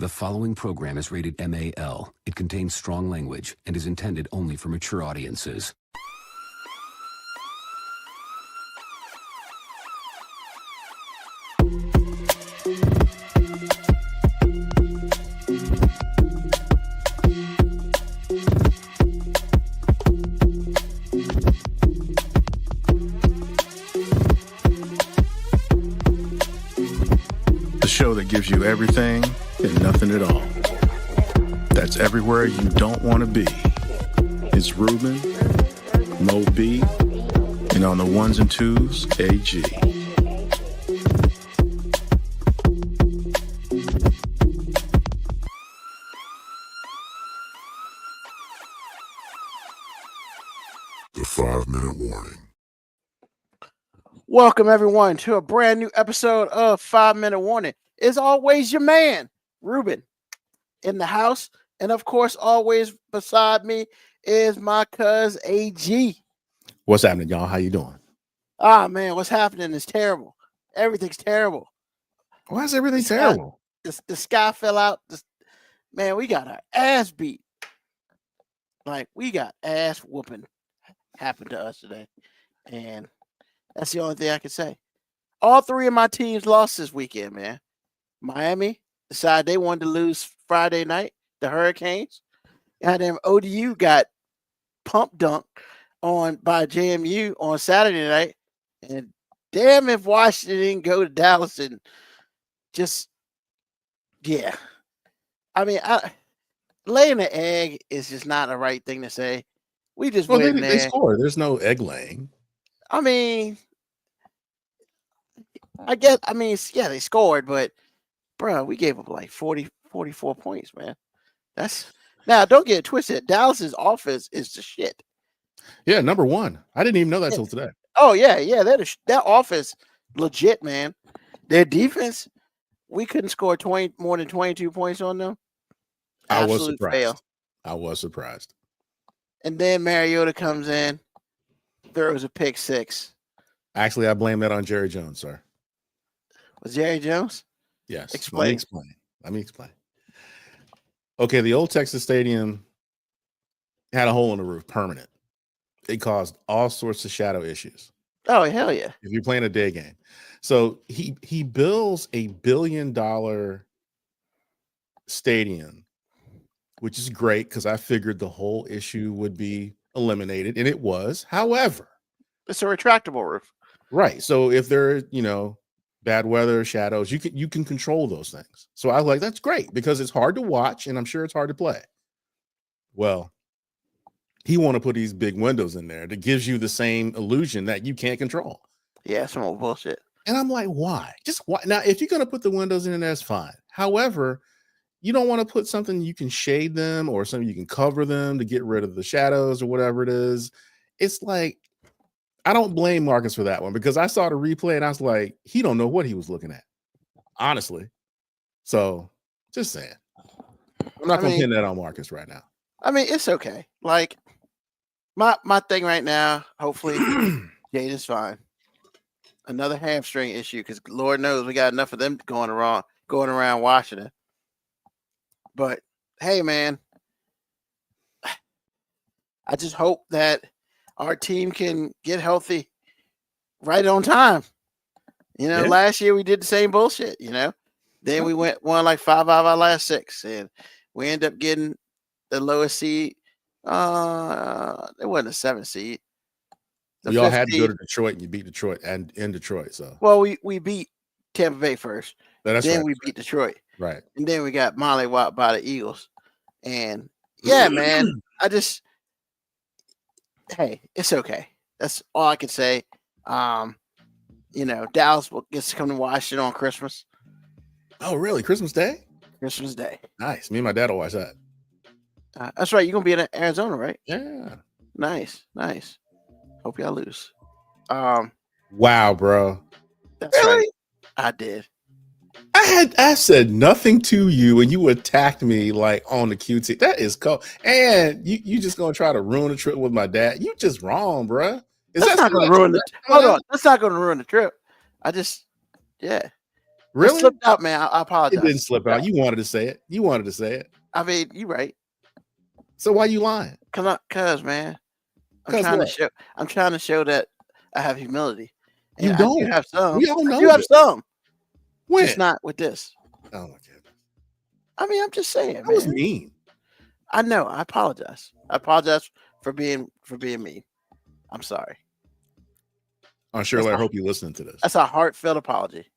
The following program is rated MAL. It contains strong language and is intended only for mature audiences. The show that gives you everything and nothing at all. That's everywhere you don't want to be. It's Ruben, Mo B, and on the ones and twos, AG. The 5-minute warning. Welcome, everyone, to a brand new episode of 5-Minute Warning. As always, your man, Ruben, in the house. And, of course, always beside me is my cuz AG. What's happening, y'all? How you doing? Ah, man, what's happening is terrible. Everything's terrible. Why is everything terrible? The sky fell out. Man, we got our ass beat. Like, we got ass whooping happened to us today. And that's the only thing I can say. All three of my teams lost this weekend, man. Miami decided they wanted to lose Friday night. The Hurricanes. Goddamn ODU got pump dunked on by JMU on Saturday night. And damn if Washington didn't go to Dallas and just, yeah. I mean, laying an egg is just not the right thing to say. We just went in there. They scored. There's no egg laying. I mean, yeah, they scored, but bro, we gave up like 44 points, man. Now don't get it twisted. Dallas's offense is the shit. Yeah, number one. I didn't even know that till today. Oh yeah, that offense legit, man. Their defense, we couldn't score more than 22 points on them. I was surprised. And then Mariota comes in, throws a pick six. Actually, I blame that on Jerry Jones, sir. Was Jerry Jones? Yes. Explain. Let me explain. Okay, the old Texas Stadium had a hole in the roof, permanent. It caused all sorts of shadow issues. Oh, hell yeah. If you're playing a day game. So he builds $1 billion stadium, which is great because I figured the whole issue would be eliminated, and it was. However, it's a retractable roof. Right. So if there are, bad weather, shadows, you can control those things. So I was like, that's great because it's hard to watch and I'm sure it's hard to play. Well, he want to put these big windows in there that gives you the same illusion that you can't control. Yeah, some old bullshit. And I'm like, why? Just why? Now, if you're going to put the windows in, that's fine. However, you don't want to put something you can shade them or something you can cover them to get rid of the shadows or whatever it is. It's like, I don't blame Marcus for that one because I saw the replay and I was like, he don't know what he was looking at, honestly. So just saying, I'm not going to pin that on Marcus right now. I mean, it's okay. Like my thing right now, hopefully Jaden's fine. Another hamstring issue because Lord knows we got enough of them going around Washington. But hey, man, I just hope that our team can get healthy right on time. Last year we did the same bullshit, Then we won like 5 out of our last 6, and we end up getting the lowest seed. It wasn't a 7 seed. We all had to go to Detroit, and you beat Detroit and in Detroit. So we beat Tampa Bay first. Then we beat Detroit. Right. And then we got mollywopped by the Eagles. And yeah, man, hey, it's okay. That's all I can say. Dallas gets to come to Washington on Christmas. Oh, really? Christmas Day? Christmas Day. Nice. Me and my dad will watch that. That's right. You're going to be in Arizona, right? Yeah. Nice. Hope y'all lose. Wow, bro. That's really? Right. I did. I said nothing to you and you attacked me like on the QT. That is cool. And you just gonna try to ruin the trip with my dad. You just wrong, bro. That's not gonna ruin the hold on. That's not gonna ruin the trip. I just Really? slipped out, man. I It apologize. didn't slip out. You wanted to say it. You wanted to say it. I mean, you're right. So why you lying? Cause man, I'm 'Cause trying what? to show. I'm trying to show that I have humility. You And I do don't. have some. We all I know do have that. some. When? Just not with this. Oh my goodness. I mean, I'm just saying, That was man. mean. I know. I apologize. I apologize for being mean. I'm sorry. Shirley, I That's a- hope you're listening to this. That's a heartfelt apology.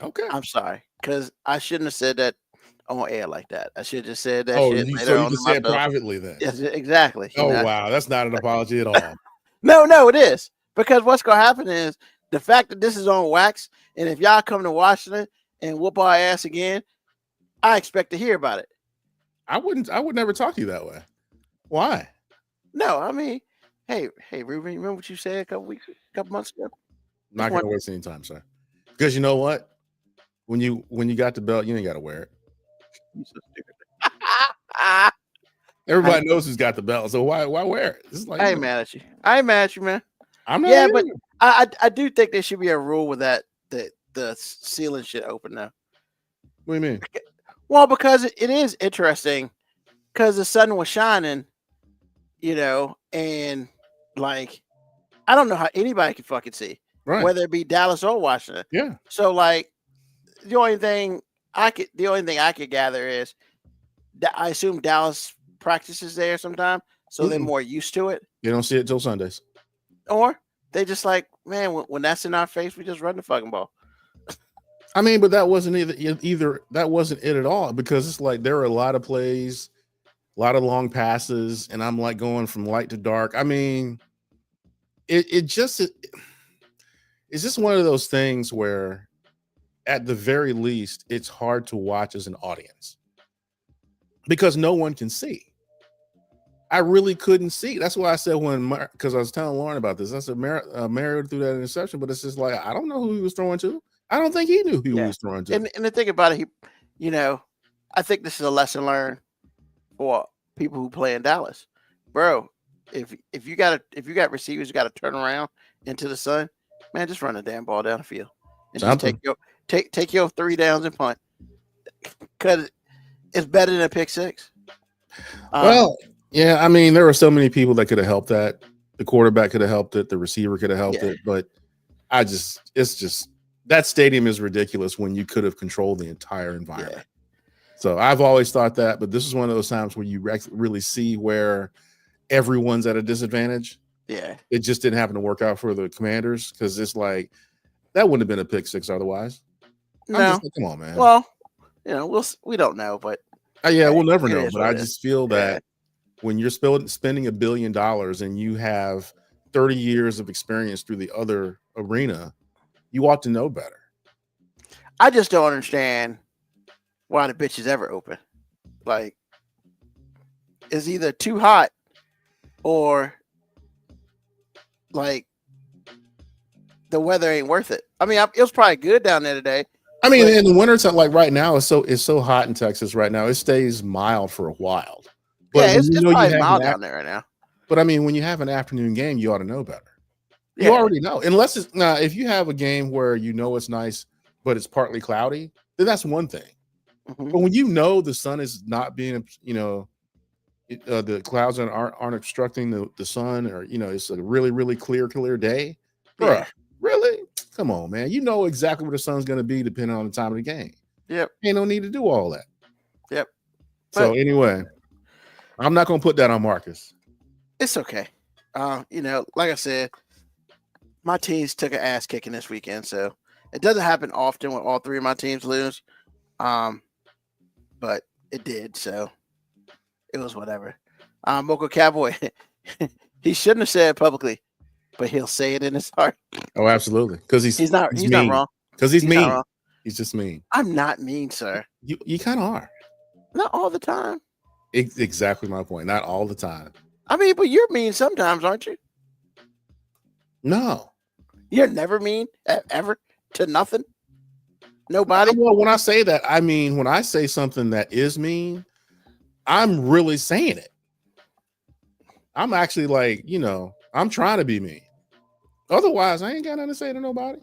Okay. I'm sorry, because I shouldn't have said that on air like that. I should have just said that Oh, shit so later you on can to say it myself. privately then. Yes, exactly. You Oh know? wow, that's not an apology at all. No, it is. Because what's gonna happen is the fact that this is on wax, and if y'all come to Washington and whoop our ass again, I expect to hear about it. I would never talk to you that way. Why? No, I mean, hey, Ruben, you remember what you said a couple months ago? Not gonna waste any time, sir. Because you know what? When you got the belt, you ain't gotta wear it. You so stupid. Everybody knows who's got the belt, so why wear it? It's like, I ain't mad at you. I ain't mad at you, man. I'm not. Yeah, either. but I do think there should be a rule with that the ceiling shit open now. What do you mean? Well, because it is interesting, because the sun was shining, and like I don't know how anybody can fucking see, Right. whether it be Dallas or Washington. Yeah. So like the only thing I could gather is that I assume Dallas practices there sometime, so they're more used to it. You don't see it till Sundays. Or they just like, man, when that's in our face, we just run the fucking ball. I mean, but that wasn't either that wasn't it at all, because it's like there are a lot of plays, a lot of long passes, and I'm like going from light to dark. I mean, it's just one of those things where at the very least it's hard to watch as an audience because no one can see. I really couldn't see. That's why I said because I was telling Lauren about this. I said Mario threw that interception, but it's just like I don't know who he was throwing to. I don't think he knew who he was throwing to. And the thing about it, I think this is a lesson learned for people who play in Dallas, bro. If you got receivers, you got to turn around into the sun, man. Just run the damn ball down the field and just take your 3 downs and punt, because it's better than a pick six. Well, yeah, I mean, there were so many people that could have helped that. The quarterback could have helped it. The receiver could have helped it. But it's just that stadium is ridiculous when you could have controlled the entire environment. Yeah. So I've always thought that, but this is one of those times where you really see where everyone's at a disadvantage. Yeah. It just didn't happen to work out for the Commanders, because it's like that wouldn't have been a pick six otherwise. No. Come on, man. Well, we don't know, but we'll never know. But I just feel that. Yeah. When you're spending $1 billion and you have 30 years of experience through the other arena, you ought to know better. I just don't understand why the bitch is ever open. Like, it's either too hot or like the weather ain't worth it. I mean, it was probably good down there today. I mean, in the winter, like right now, it's so hot in Texas right now. It stays mild for a while. But it's probably mild down there right now. But I mean, when you have an afternoon game, you ought to know better. You already know. Unless it's if you have a game where it's nice, but it's partly cloudy, then that's one thing. Mm-hmm. But when the sun is not being, the clouds aren't obstructing the sun, or it's a really, really clear day. Bruh, really? Come on, man. You know exactly where the sun's going to be depending on the time of the game. Yep. Ain't no need to do all that. Yep. So anyway, I'm not going to put that on Marcus. It's okay. Like I said, my teams took an ass kicking this weekend, so it doesn't happen often when all 3 of my teams lose. But it did, so it was whatever. Mocha Cowboy, he shouldn't have said it publicly, but he'll say it in his heart. Oh, absolutely. Because he's not wrong. Because he's mean. He's just mean. I'm not mean, sir. You kind of are. Not all the time. Exactly my point. Not all the time. I mean, but you're mean sometimes, aren't you? No. You're never mean ever to nothing. Nobody. Well, when I say that, I mean, when I say something that is mean, I'm really saying it. I'm actually like, I'm trying to be mean. Otherwise, I ain't got nothing to say to nobody.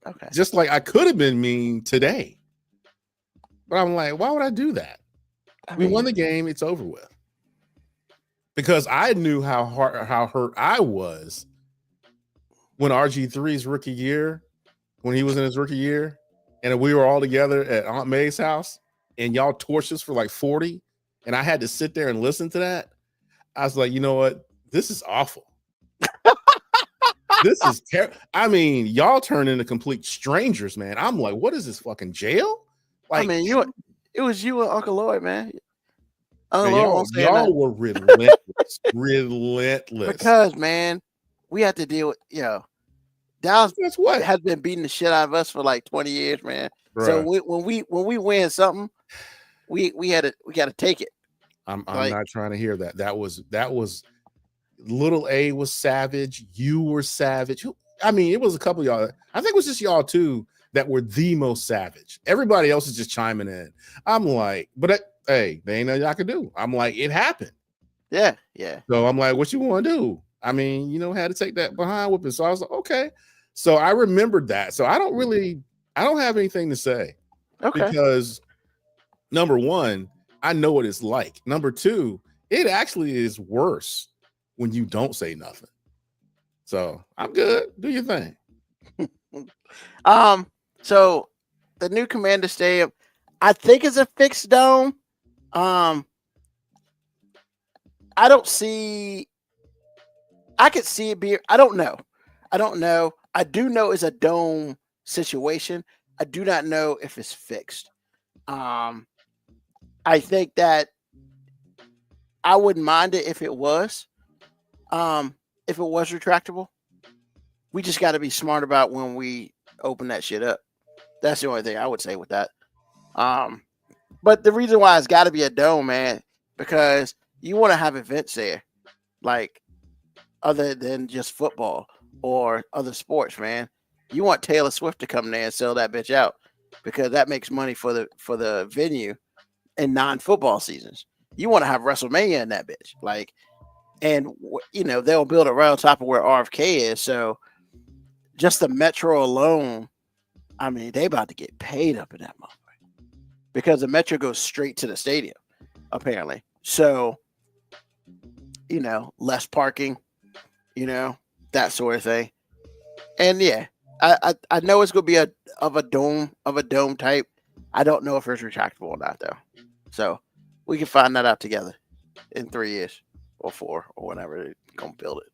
Okay. Just like I could have been mean today. But I'm like, why would I do that? We won the game. It's over with. Because I knew how hurt I was when RG3's rookie year, when he was in his rookie year, and we were all together at Aunt May's house, and y'all torched us for like 40, and I had to sit there and listen to that. I was like, you know what? This is awful. This is terrible. I mean, y'all turn into complete strangers, man. I'm like, what is this fucking jail? Like, I mean, it was you and Uncle Lloyd, man. Man, Uncle Lloyd won't say y'all nothing. were relentless. Relentless. Because, man, we had to deal with, Dallas That's what has been beating the shit out of us for like 20 years, man. Bruh. So when we win something, we got to take it. I'm Like- not trying to hear that. That was little A was savage. You were savage. I mean, it was a couple of y'all. I think it was just y'all two that were the most savage. Everybody else is just chiming in. I'm like, but hey, there ain't nothing I could do. I'm like, it happened. Yeah. So I'm like, what you want to do? I mean, had to take that behind whipping. So I was like, okay. So I remembered that. So I don't have anything to say. Okay. Because number one, I know what it's like. Number two, it actually is worse when you don't say nothing. So I'm good. Do your thing. So the new Commander Stadium, I think is a fixed dome. I don't see. I could see it be. I don't know. I do know it's a dome situation. I do not know if it's fixed. I think that I wouldn't mind it if it was. If it was retractable. We just got to be smart about when we open that shit up. That's the only thing I would say with that. But the reason why it's got to be a dome, man, because you want to have events there, like other than just football or other sports, man. You want Taylor Swift to come there and sell that bitch out because that makes money for the venue in non-football seasons. You want to have WrestleMania in that bitch, and they'll build it right on top of where RFK is. So just the Metro alone, I mean, they about to get paid up in that moment because the Metro goes straight to the stadium, apparently. So, less parking, that sort of thing. And yeah, I know it's gonna be a dome type. I don't know if it's retractable or not though. So we can find that out together in 3 years or 4 or whenever they're gonna build it.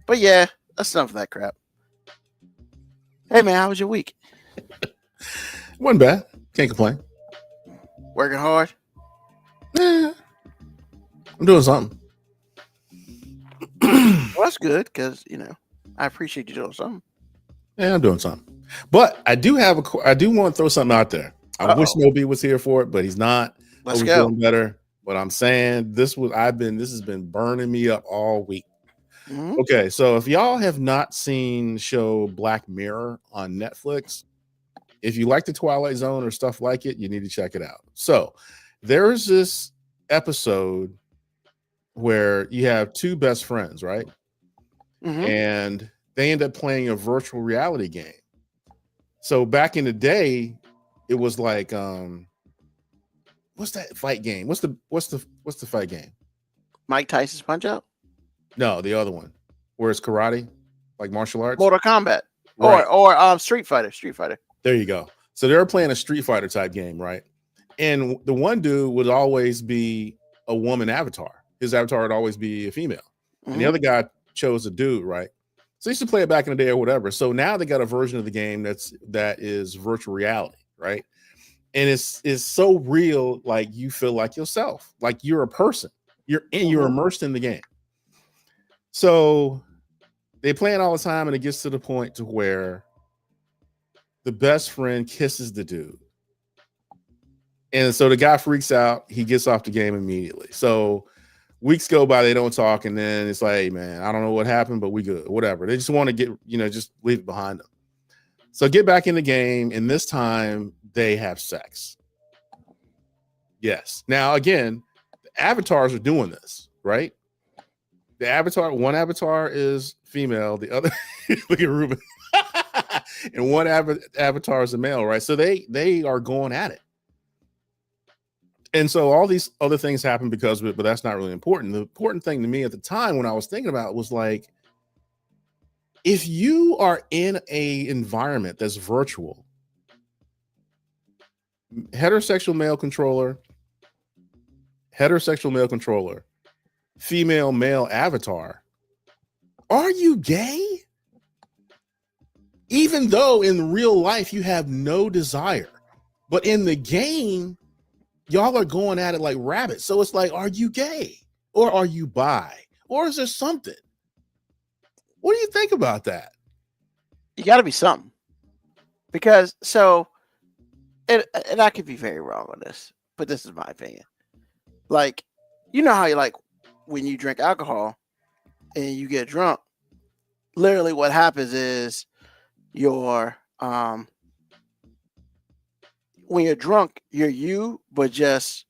But yeah, that's enough of that crap. Hey man, how was your week? Wasn't bad. Can't complain. Working hard? I'm doing something. Well, that's good because I appreciate you doing something. Yeah, I'm doing something. But I do want to throw something out there. I wish Moby was here for it, but he's not. Let's go. Doing better. But I'm saying this has been burning me up all week. Mm-hmm. Okay, so if y'all have not seen the show Black Mirror on Netflix, if you like the Twilight Zone or stuff like it, you need to check it out. So there's this episode where you have two best friends, right? Mm-hmm. And they end up playing a virtual reality game. So back in the day, it was like what's that fight game? What's the fight game? Mike Tyson's Punch Out? No, the other one. Where it's karate, like martial arts. Mortal Kombat. Right. Or Street Fighter. There you go. So they were playing a Street Fighter type game, right? And the one dude would always be a woman avatar. His avatar would always be a female. Mm-hmm. And the other guy chose a dude, right? So they used to play it back in the day or whatever. So now they got a version of the game that is virtual reality, right? And it's so real, like you feel like yourself, like you're a person. You're immersed in the game. So they play it all the time, and it gets to the point to where the best friend kisses the dude. And so the guy freaks out. He gets off the game immediately. So weeks go by, they don't talk, and then it's like, hey, man, I don't know what happened, but we good, whatever. They just want to get, just leave it behind them. So get back in the game, and this time they have sex. Yes. Now, again, the avatars are doing this, right? One avatar is female, the other, look at Ruben. and one avatar is a male, right? So they are going at it. And so all these other things happen because of it, but that's not really important. The important thing to me at the time when I was thinking about it was like, if you are in a environment that's virtual, heterosexual male controller, female male avatar, are you gay? Even though in real life you have no desire, but in the game, y'all are going at it like rabbits. So it's like, are you gay or are you bi or is there something? What do you think about that? You got to be something, because and I could be very wrong on this, but this is my opinion. Like, you know how you like when you drink alcohol and you get drunk, literally what happens is your when you're drunk, you're you, but just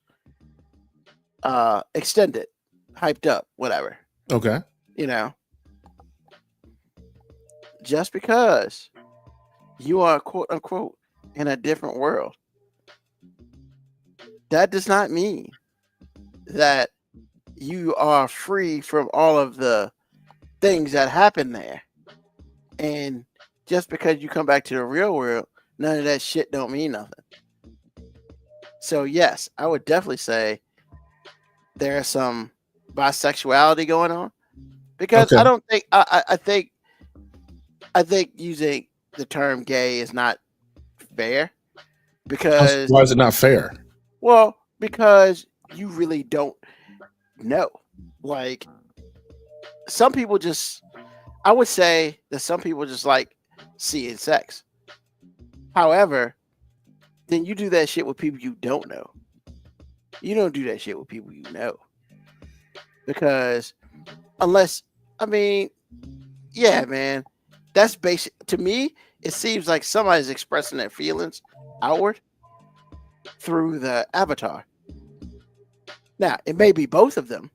extended, hyped up, whatever. Okay. You know, just because you are quote unquote in a different world, that does not mean that you are free from all of the things that happen there. And just because you come back to the real world, none of that shit don't mean nothing. So yes, I would definitely say there's some bisexuality going on, because Okay. I don't think I think using the term gay is not fair, because Why is it not fair? because you really don't know. Like, some people just, I would say that some people just like seeing sex. However, then you do that shit with people you don't know. You don't do that shit with people you know. Because unless, I mean, yeah, man, that's basic. To me, it seems like somebody's expressing their feelings outward through the avatar. Now, it may be both of them,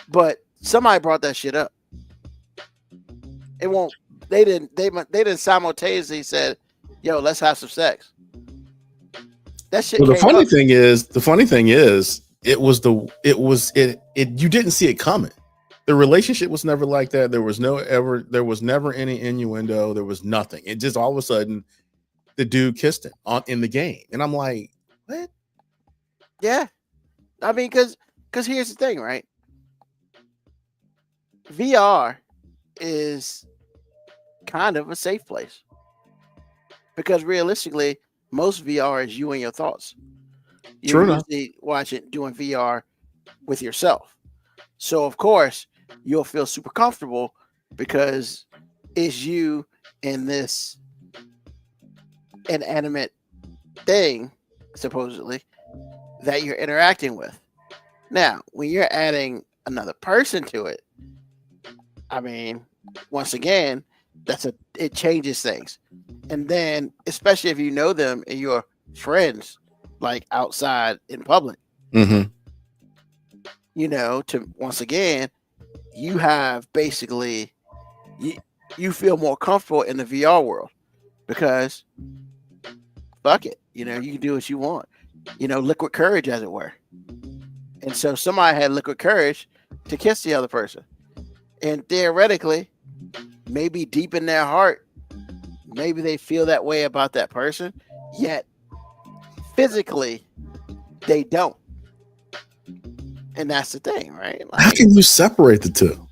but somebody brought that shit up. It won't. They didn't simultaneously said, "Yo, let's have some sex." That shit. Well, the came funny up. thing is, it you didn't see it coming. The relationship was never like that. There was never any innuendo. There was nothing. It just all of a sudden the dude kissed him in the game. And I'm like, what? Yeah, I mean, because here's the thing, right? VR is kind of a safe place, because realistically, most VR is you and your thoughts. True You're enough. usually doing VR with yourself. So of course you'll feel super comfortable because it's you in this inanimate thing, supposedly, that you're interacting with. Now, when you're adding another person to it, I mean, once again, it changes things. And then, especially if you know them and you're friends, like outside in public, Mm-hmm. to once again, you have basically you feel more comfortable in the VR world, because fuck it, you can do what you want, liquid courage, as it were. And so somebody had liquid courage to kiss the other person, and theoretically, maybe deep in their heart, maybe they feel that way about that person, yet physically they don't. And that's the thing, right? How Like, can you separate the two?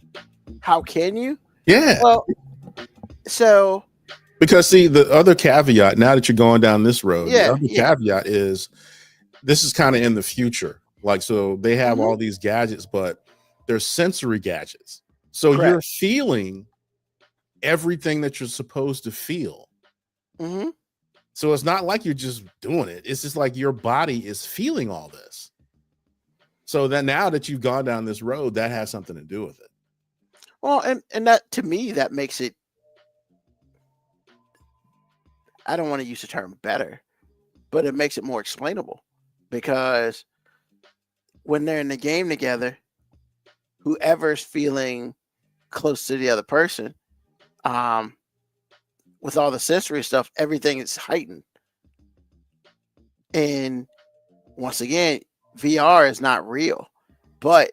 how can you? Yeah. Well, so Because see, the other caveat, now that you're going down this road, the other yeah. caveat is this is kind of in the future. Like, so they have all these gadgets, but they're sensory gadgets. So Correct. you're feeling everything that you're supposed to feel. Mm-hmm. So it's not like you're just doing it. It's just like your body is feeling all this. So that now that you've gone down this road, that has something to do with it. Well, and that, to me, that makes it, I don't want to use the term better, but it makes it more explainable, because when they're in the game together, whoever's feeling close to the other person, with all the sensory stuff, everything is heightened. And once again, VR is not real, but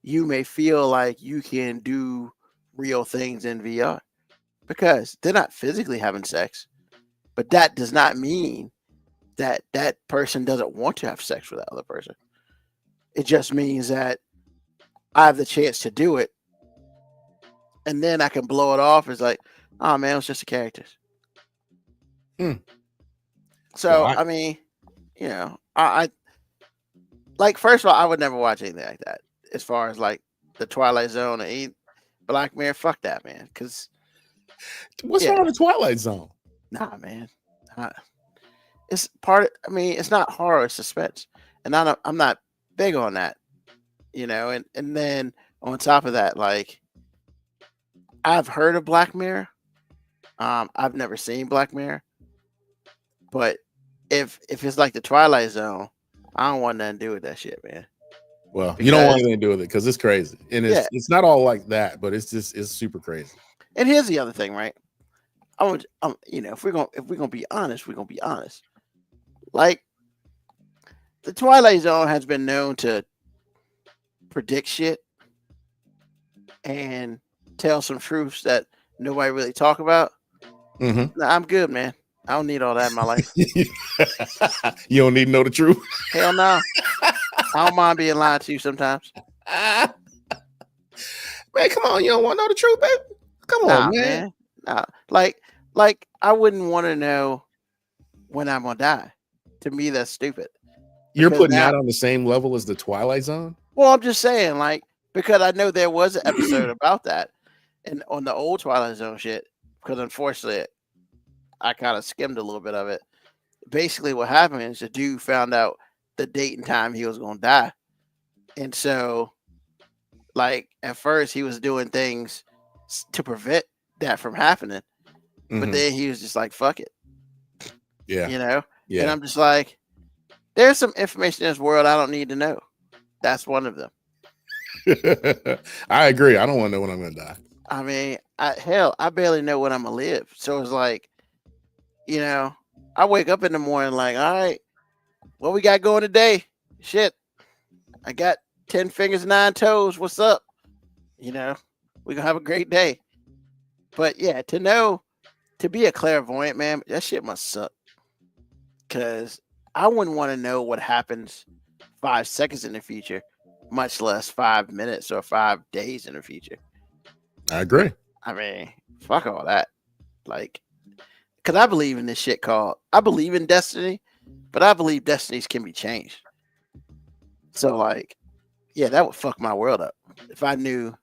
you may feel like you can do real things in VR because they're not physically having sex, but that does not mean that that person doesn't want to have sex with that other person. It just means that I have the chance to do it, and then I can blow it off. It's like, oh man, it was just the characters. So Well, I mean, I like, first of all, I would never watch anything like that. As far as like the Twilight Zone and Black Mirror, fuck that, man. Because what's wrong with the Twilight Zone? nah, man, it's part of, I mean, it's not horror, it's suspense, and I'm not big on that, And then on top of that, like, I've heard of Black Mirror. I've never seen Black Mirror, but if it's like the Twilight Zone, I don't want nothing to do with that shit, man. Well, you don't want anything to do with it because it's crazy, and it's not all like that, but it's super crazy. And here's the other thing, right? If we're gonna be honest, we're gonna be honest. Like, the Twilight Zone has been known to predict shit and tell some truths that nobody really talk about. Mm-hmm. Nah, I'm good, man. I don't need all that in my life. You don't need to know the truth. Hell no. I don't mind being lied to sometimes. Man, come on. You don't want to know the truth, baby? Come on, man. Nah. Like I wouldn't want to know when I'm gonna die. To me, that's stupid. You're putting that on the same level as the Twilight Zone? Well, I'm just saying, like, because I know there was an episode about that, and on the old Twilight Zone shit, because unfortunately I kind of skimmed a little bit of it. Basically, what happened is the dude found out the date and time he was gonna die, and so, like, at first he was doing things to prevent that from happening, but then he was just like, "Fuck it," yeah. Yeah. And I'm just like, there's some information in this world I don't need to know. That's one of them. I agree. I don't want to know when I'm gonna die. I mean, I barely know when I'm gonna live. So it's like, I wake up in the morning like, all right, what we got going today? Shit, I got 10 fingers, 9 toes. What's up? We gonna have a great day. But yeah, to be a clairvoyant, man, that shit must suck. Cause I wouldn't want to know what happens 5 seconds in the future, much less 5 minutes or 5 days in the future. I agree. I mean, fuck all that. Like, cause I believe in this shit I believe in destiny, but I believe destinies can be changed. So like, yeah, that would fuck my world up. If I knew,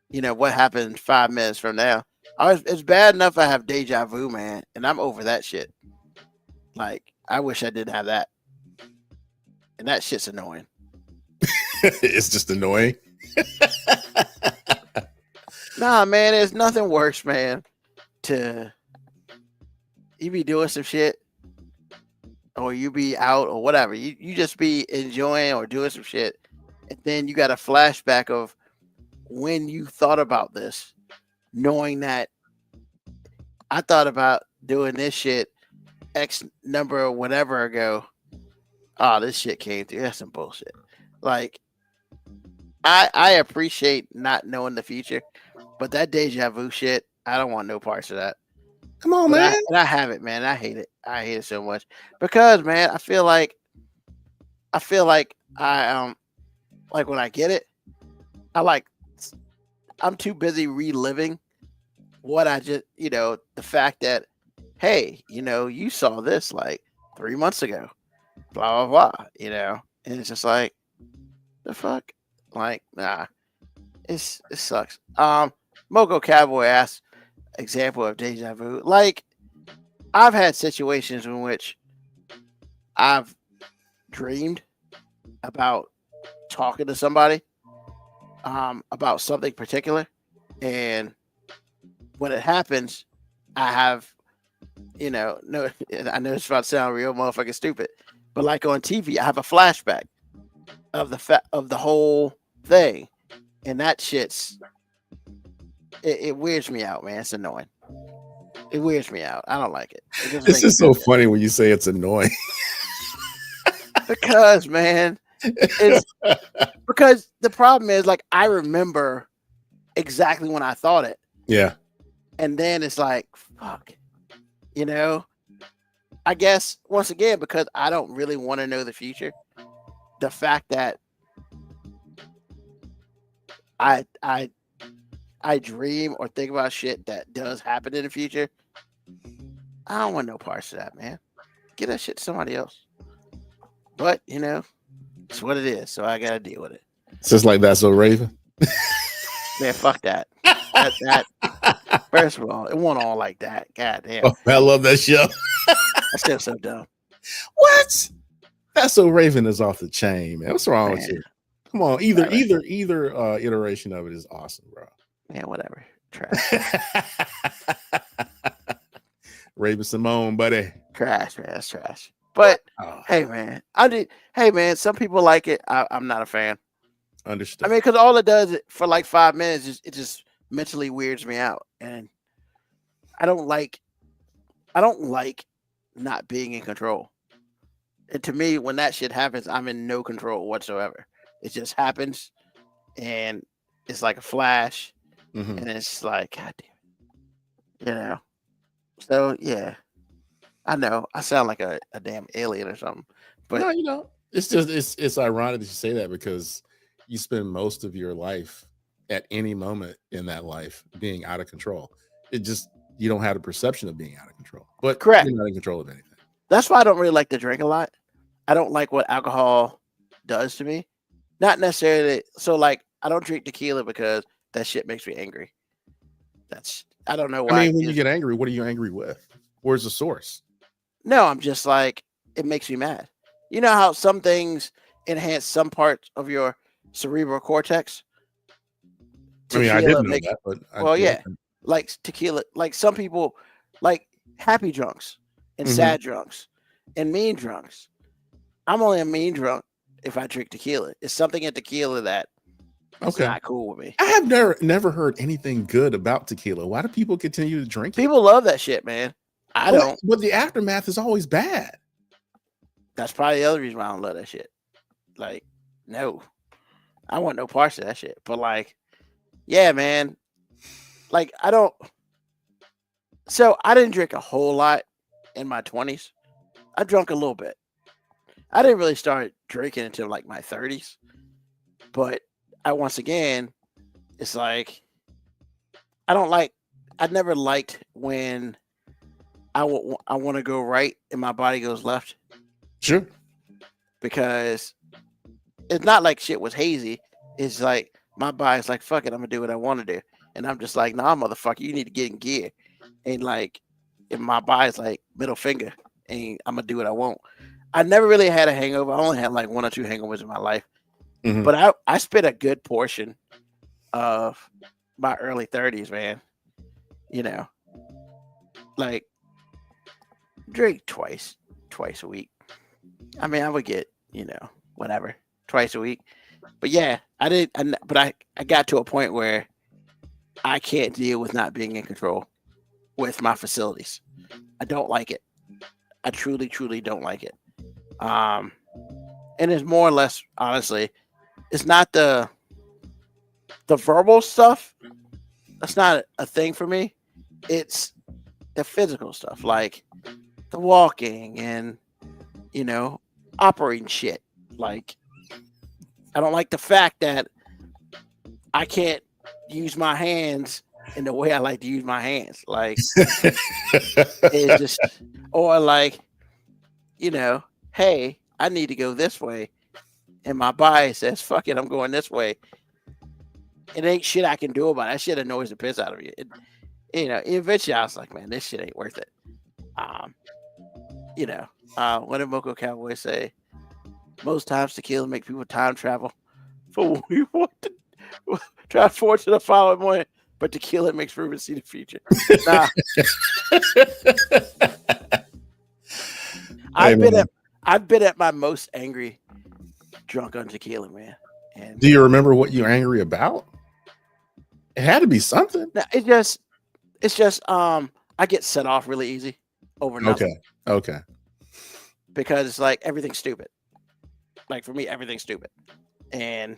what happened 5 minutes from now. It's bad enough I have deja vu, man, and I'm over that shit. Like, I wish I didn't have that. And that shit's annoying. It's just annoying. Nah, man, there's nothing worse, man. You be doing some shit, or you be out or whatever. You just be enjoying or doing some shit, and then you got a flashback of when you thought about this, knowing that I thought about doing this shit X number or whatever ago. Oh, this shit came through. That's some bullshit. Like, I appreciate not knowing the future, but that deja vu shit, I don't want no parts of that. Come on, man. I have it, man. I hate it. I hate it so much because, man, I feel like I like when I get it, I'm too busy reliving what I just, the fact that, hey, you saw this like 3 months ago, blah, blah, blah, and it's just like, the fuck? Like, nah, it sucks. Moco Cowboy asked, example of deja vu. Like, I've had situations in which I've dreamed about talking to somebody about something particular, and when it happens, I have, no, I know it's about to sound real motherfucking stupid, but like on TV, I have a flashback of the whole thing, and that shit's it weirds me out, man. It's annoying. It weirds me out. I don't like it. It just This makes is so funny when you say it's annoying. because, man, it's because the problem is like I remember exactly when I thought it, Yeah. and then it's like, fuck, you know. I guess once again because I don't really want to know the future. The fact that I dream or think about shit that does happen in the future. I don't want no parts of that, man. Get that shit to somebody else. But you know, it's what it is. So I gotta deal with it. It's just like That's So Raven. Man, fuck that. That first of all, it wasn't all like that. God damn, Oh, I love that show. that's still so dumb. What? That's So Raven is off the chain, man. What's wrong with Man. you? Come on, either Whatever. iteration of it is awesome, bro. Yeah, whatever. Trash. Raven Simone, buddy. Trash, man. That's trash. But Oh, hey, man, Hey, man, some people like it. I'm not a fan. understood. I mean, because all it does for like 5 minutes is it just mentally weirds me out, and I don't like not being in control. And to me, when that shit happens, I'm in no control whatsoever. It just happens, and it's like a flash, Mhm. and it's like, God damn it, you know. So yeah, I know I sound like a damn alien or something, but No, you know, it's just it's ironic that you say that because you spend most of your life at any moment in that life being out of control. It just you don't have the perception of being out of control, but Correct. you're not in control of anything. that's why I don't really like to drink a lot. I don't like what alcohol does to me. Not necessarily. So like, I don't drink tequila because that shit makes me angry. I don't know I why. mean, when you get angry, what are you angry with? Where's the source? No, I'm just like, it makes me mad. You know how some things enhance some parts of your cerebral cortex? I mean, I didn't know that, but Well, yeah. Like tequila, like some people, like happy drunks and Mhm. sad drunks and mean drunks. I'm only a mean drunk if I drink tequila. It's something in tequila that is Okay. not cool with me. I have never heard anything good about tequila. Why do people continue to drink it? People love that shit, man. I don't. But the aftermath is always bad. That's probably the other reason why I don't love that shit. Like, no, I want no parts of that shit. But like, yeah, man. Like, I don't. So I didn't drink a whole lot in my 20s. I drank a little bit. I didn't really start drinking until like my 30s. But once again, it's like I never liked when I want to go right and my body goes left, Sure. because it's not like shit was hazy. It's like my body's like, fuck it, I'm gonna do what I want to do. And I'm just like, nah, motherfucker, you need to get in gear. And like, and my body's like, middle finger, and I'm gonna do what I want. I never really had a hangover. I only had like 1 or 2 hangovers in my life. Mhm. But I spent a good portion of my early 30s, man. You know, like drink twice a week. I mean, I would get, whatever, twice a week. But yeah, but I got to a point where I can't deal with not being in control with my facilities. I don't like it. I truly, truly don't like it. And it's more or less, honestly, it's not the verbal stuff. That's not a thing for me. It's the physical stuff, like the walking and, operating shit. Like, I don't like the fact that I can't use my hands in the way I like to use my hands. Like, it's just, or like, hey, I need to go this way. And my body says, fuck it, I'm going this way. It ain't shit I can do about it. That shit annoys the piss out of you. Eventually I was like, man, this shit ain't worth it. What did Moco Cowboy say? Most times tequila make people time travel for what we want to try forward to the following morning, but tequila makes Ruben see the future. Nah. I've been at my most angry drunk on tequila, man. And Do you remember what you're angry about? It had to be something. it's just I get set off really easy over nothing Okay. because it's like everything's stupid. Like for me, everything's stupid, and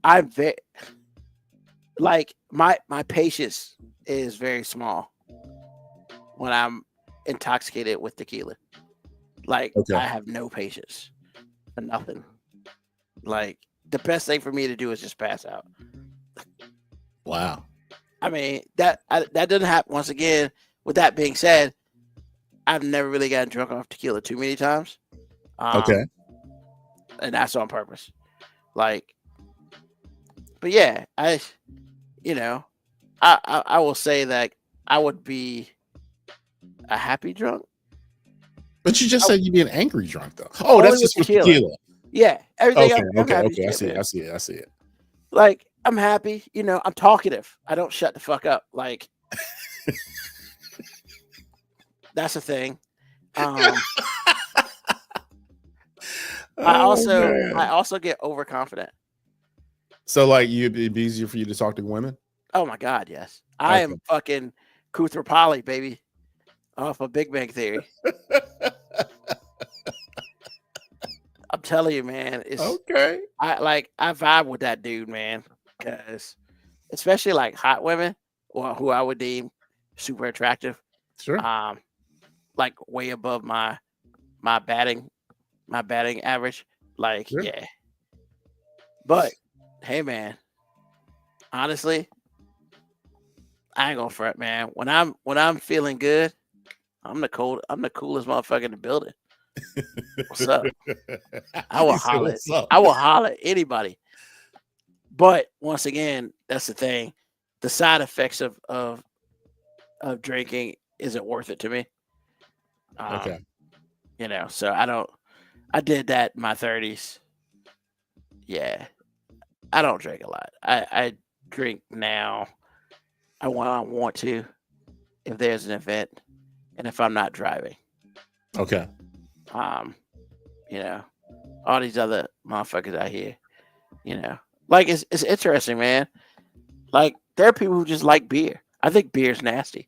I'm very like my patience is very small when I'm intoxicated with tequila. Like Okay. I have no patience for nothing. Like the best thing for me to do is just pass out. Wow. I mean that doesn't happen. Once again, with that being said, I've never really gotten drunk off tequila too many times. Okay. And that's on purpose. Like, but yeah, I will say that I would be a happy drunk. But you just said you'd be an angry drunk though. Oh, Only that's with just with tequila. tequila. Yeah, everything. Okay. I'm happy Okay. shit, I see man. it. Like I'm happy. I'm talkative. I don't shut the fuck up. Like that's a thing. I Oh, man. also get overconfident. So like it'd be easier for you to talk to women? Oh my god, yes. I Okay. am fucking Koothrappali, baby, off of Big Bang Theory. I'm telling you, man. It's Okay. I vibe with that dude, man, because especially like hot women, or who I would deem super attractive, Sure. like way above my batting average. Like, Sure. yeah. But hey, man, honestly, I ain't gonna front, man. When I'm feeling good, I'm the coolest motherfucker in the building. What's up? I will He said, holler. "What's up?" I will holler at anybody. But once again, that's the thing. The side effects of drinking isn't worth it to me. Okay. So I did that in my 30s. Yeah. I don't drink a lot. I drink now. I want to if there's an event and if I'm not driving. Okay. All these other motherfuckers out here, like it's interesting, man. Like there are people who just like beer. I think beer's nasty.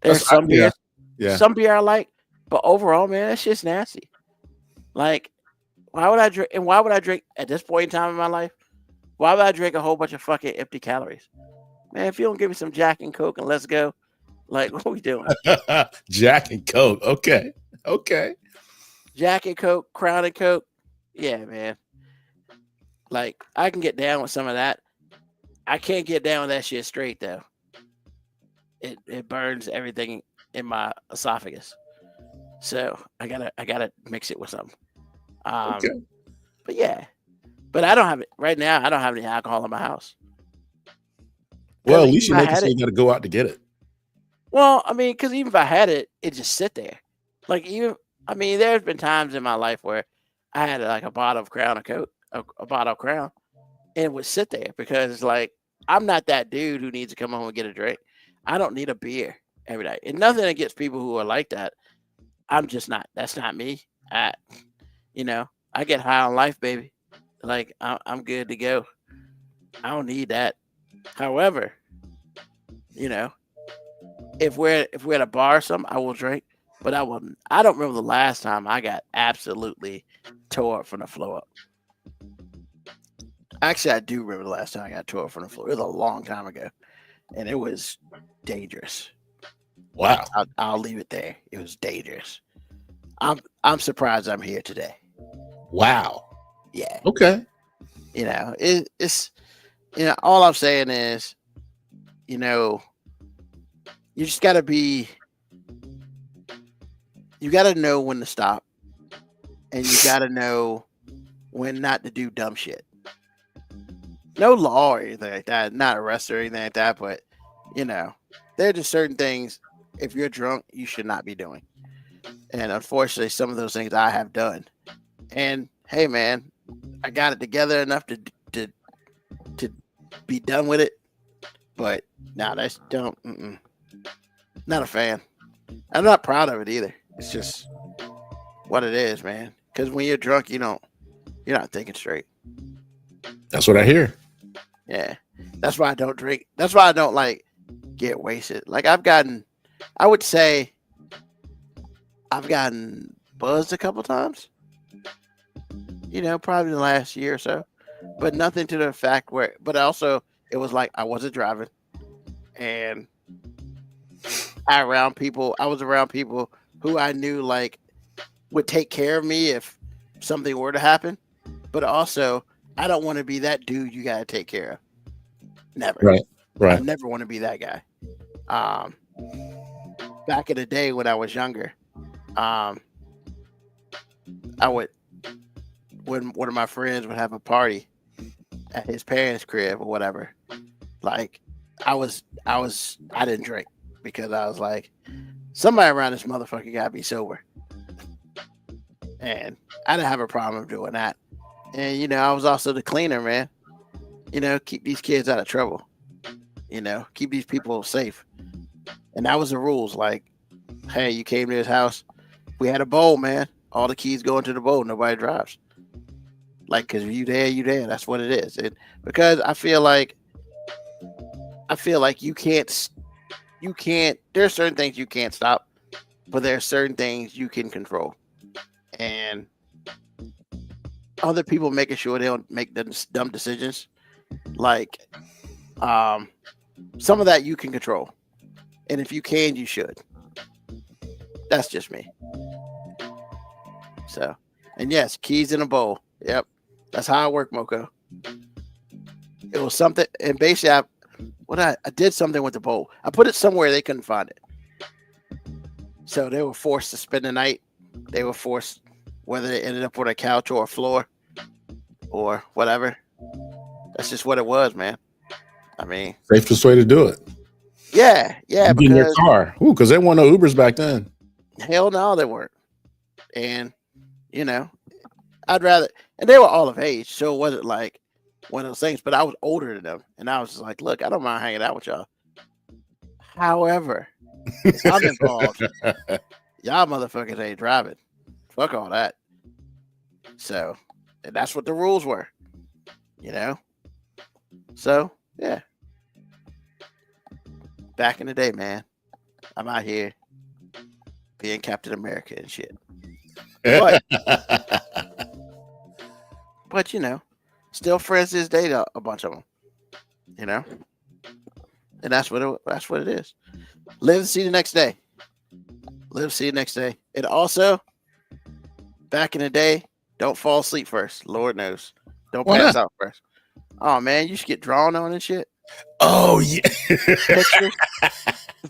There's some beers, Yeah. some beer I like, but overall, man, that shit's nasty. Like, why would I drink? And why would I drink at this point in time in my life? Why would I drink a whole bunch of fucking empty calories? Man, if you don't give me some Jack and Coke and let's go, like, what we doing? Jack and Coke. Okay. Jack and Coke, Crown and Coke. Yeah, man. Like, I can get down with some of that. I can't get down with that shit straight though. It burns everything in my esophagus. So I gotta mix it with something. Okay. But yeah. But I don't have it right now. I don't have any alcohol in my house. Well, at 'Cause least you even if I make it had so you got to go out to get it. Well, I mean, because even if I had it, it just sit there. Like there's been times in my life where I had like a bottle of Crown of Coke, a bottle of Crown, and it would sit there because like I'm not that dude who needs to come home and get a drink. I don't need a beer every day. And nothing against people who are like that. I'm just not. That's not me. I get high on life, baby. Like I'm good to go. I don't need that. However, if we're at a bar or something, I will drink. But I don't remember the last time I got absolutely tore up from the floor up. Actually, I do remember the last time I got tore up from the floor. It was a long time ago, and it was dangerous. Wow. I'll leave it there. It was dangerous. I'm surprised I'm here today. Wow. Yeah. Okay. It's all I'm saying is, you just gotta you gotta know when to stop, and you gotta know when not to do dumb shit. No law or anything like that, not arrest or anything like that, but there are just certain things if you're drunk you should not be doing. And unfortunately, some of those things I have done. And hey, man, I got it together enough to be done with it. But now that's don't. Not a fan. I'm not proud of it either. It's just what it is, man. Because when you're drunk, you're not thinking straight. That's what I hear. Yeah, that's why I don't drink. That's why I don't like get wasted. Like I've gotten I would say I've gotten buzzed a couple times. You know, probably the last year or so, but nothing to the fact where. But also, it was like I wasn't driving, and I was around people who I knew like would take care of me if something were to happen. But also, I don't want to be that dude you gotta take care of. Never. Right. I Right. never want to be that guy. Back in the day when I was younger, I would when one of my friends would have a party at his parents' crib or whatever. Like I didn't drink because I was like, somebody around this motherfucker gotta be sober. And I didn't have a problem doing that. And you know, I was also the cleaner, man. You know, keep these kids out of trouble. You know, keep these people safe. And that was the rules. Like, hey, you came to his house. We had a bowl, man. All the keys go into the bowl. Nobody drives. Like, cause you there. That's what it is. And because I feel like you can't. There are certain things you can't stop, but there are certain things you can control. And other people making sure they don't make the dumb decisions, like some of that you can control, and if you can, you should. That's just me. So, and yes, keys in a bowl. Yep, that's how I work, Moko. It was something, and basically, I did something with the bowl. I put it somewhere they couldn't find it, so they were forced to spend the night. They were forced, whether they ended up with a couch or a floor or whatever. That's just what it was, man. I mean, Safest way to do it. yeah, Get in your car. Ooh, because there weren't no Ubers back then. hell no, they weren't. And you know, I'd rather, and they were all of age, so it wasn't like one of those things. But I was older than them, and I was just like, look, I don't mind hanging out with y'all. However, if I'm involved, y'all motherfuckers ain't driving. Fuck all that. So, and that's what the rules were, you know. So yeah, back in the day, man, I'm out here being Captain America and shit. But you know, still friends to this day, a bunch of them, you know, and that's what it is. Live to see the next day. Live to see the next day. And also, back in the day, don't fall asleep first. Lord knows, don't Why pass not? out first. Oh man, you should get drawn on and shit, Oh yeah. pictures,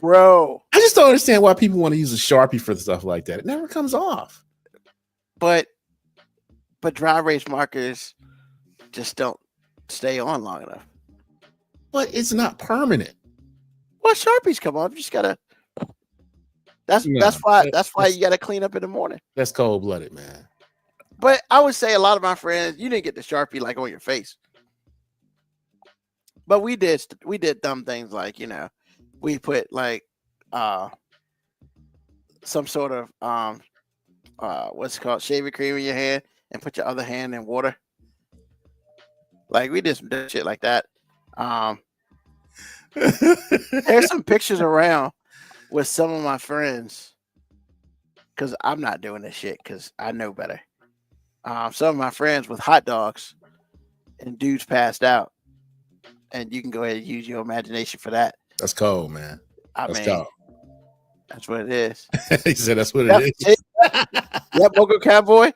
bro. I just don't understand why people want to use a Sharpie for stuff like that. It never comes off. But dry erase markers just don't stay on long enough. But it's not permanent. Well, Sharpies come on. You just gotta. That's No, why that's you gotta clean up in the morning. That's cold blooded, man. But I would say a lot of my friends, you didn't get the Sharpie like on your face. But we did dumb things like, you know, we put like some sort of what's it called, shaving cream in your hand and put your other hand in water. Like we did some dumb shit like that. There's some pictures around with some of my friends, because I'm not doing this shit because I know better. Some of my friends with hot dogs and dudes passed out, and you can go ahead and use your imagination for that. That's cold, man. I That's mean, cold. that's what it is. He said that's what That's it is. Yep, Mocha Cowboy.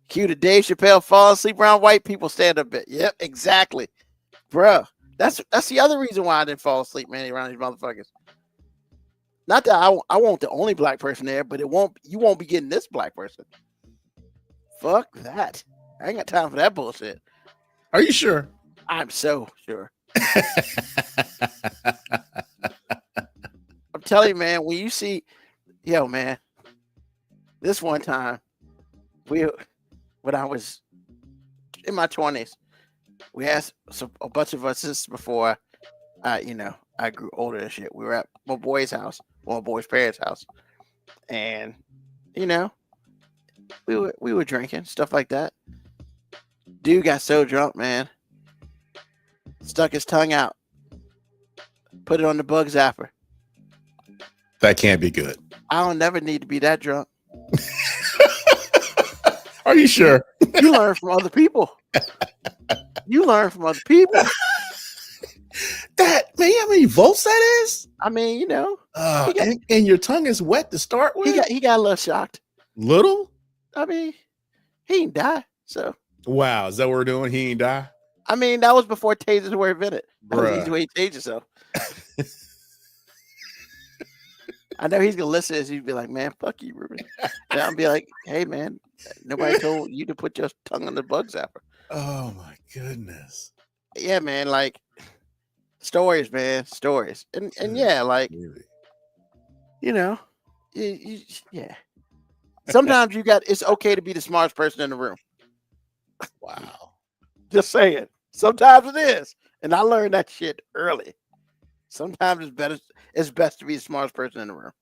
Cue to Dave Chappelle fall asleep around white people stand up bit. Yep, exactly, bro. That's the other reason why I didn't fall asleep, man, around these motherfuckers. Not that I won't the only black person there, but you won't be getting this black person. Fuck that. I ain't got time for that bullshit. Are you sure? I'm so sure. I'm telling you, man, when you see, yo, man, this one time, when I was in my 20s, we had a bunch of us, this is before I grew older and shit. We were at my boy's house, my boy's parents' house, and you know, we were drinking stuff like that. Dude got so drunk, man, stuck his tongue out, put it on the bug zapper, That can't be good. I don't never need to be that drunk. Are you sure? You learn from other people. You learn from other people. That man, how many volts that is? I mean, you know, And your tongue is wet to start with. he got a little shocked. Little? I mean, he didn't die. So Wow, is that what we're doing? He ain't die? I mean, that was before tasers were invented. That was the Bruh. easy way to tase yourself. I know he's gonna listen to this. He'd be like, "Man, fuck you, Ruben." And I'll be like, "Hey, man, nobody told you to put your tongue on the bug zapper." Oh my goodness. Yeah, man, like stories, man, stories, and yeah, like Really? you know, yeah. Sometimes it's okay to be the smartest person in the room. Wow. Just saying. Sometimes it is, and I learned that shit early. Sometimes it's best to be the smartest person in the room.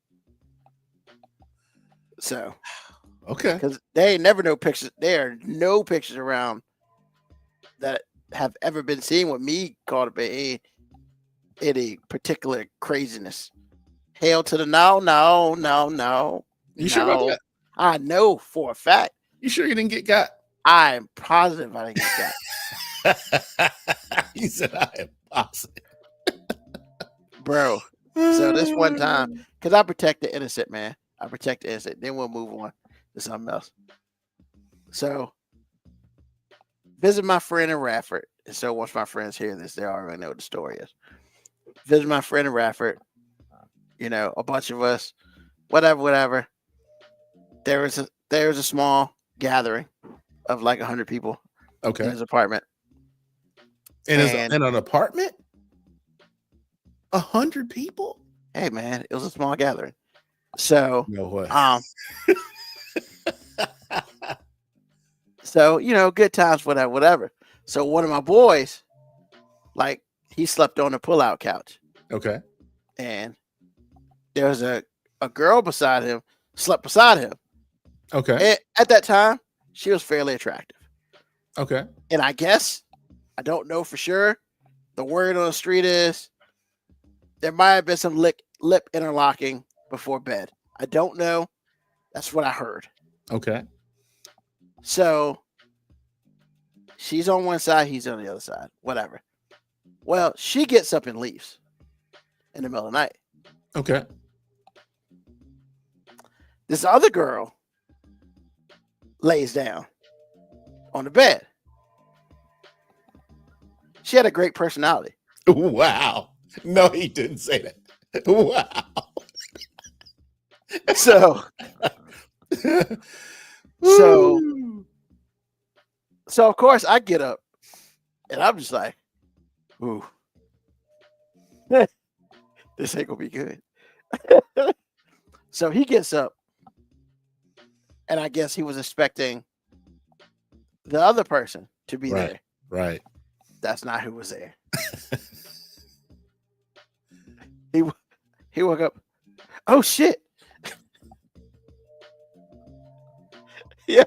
So, Okay. because they ain't never no pictures. There are no pictures around that have ever been seen with me caught up in any particular craziness. Hell to the no. You sure about that? I know for a fact. You sure you didn't get got? I'm positive I didn't get that. He said, I am positive. Bro. So this one time, because I protect the innocent, man. I protect the innocent. Then we'll move on to something else. So visit my friend in Radford. And so once my friends hear this, they already know what the story is. Visit my friend in Radford. You know, a bunch of us, whatever. There was a small gathering of like 100 people in Okay. his apartment. In And- an apartment? 100 people? Hey man, it was a small gathering. So No way. so you know, good times, whatever. So one of my boys, like, he slept on the pull-out couch, Okay. and there was a girl beside him, slept beside him. Okay. And at that time, she was fairly attractive. Okay. And I guess, I don't know for sure, the word on the street is there might have been some lip interlocking before bed. I don't know. That's what I heard. Okay. So she's on one side, he's on the other side, whatever. Well, she gets up and leaves in the middle of the night. Okay. This other girl lays down on the bed. She had a great personality. Wow. No, he didn't say that. Wow. So of course I get up and I'm just like, ooh, this ain't gonna be good. So he gets up, and I guess he was expecting the other person to be Right. there. Right. That's not who was there. He woke up. Oh shit! Yo,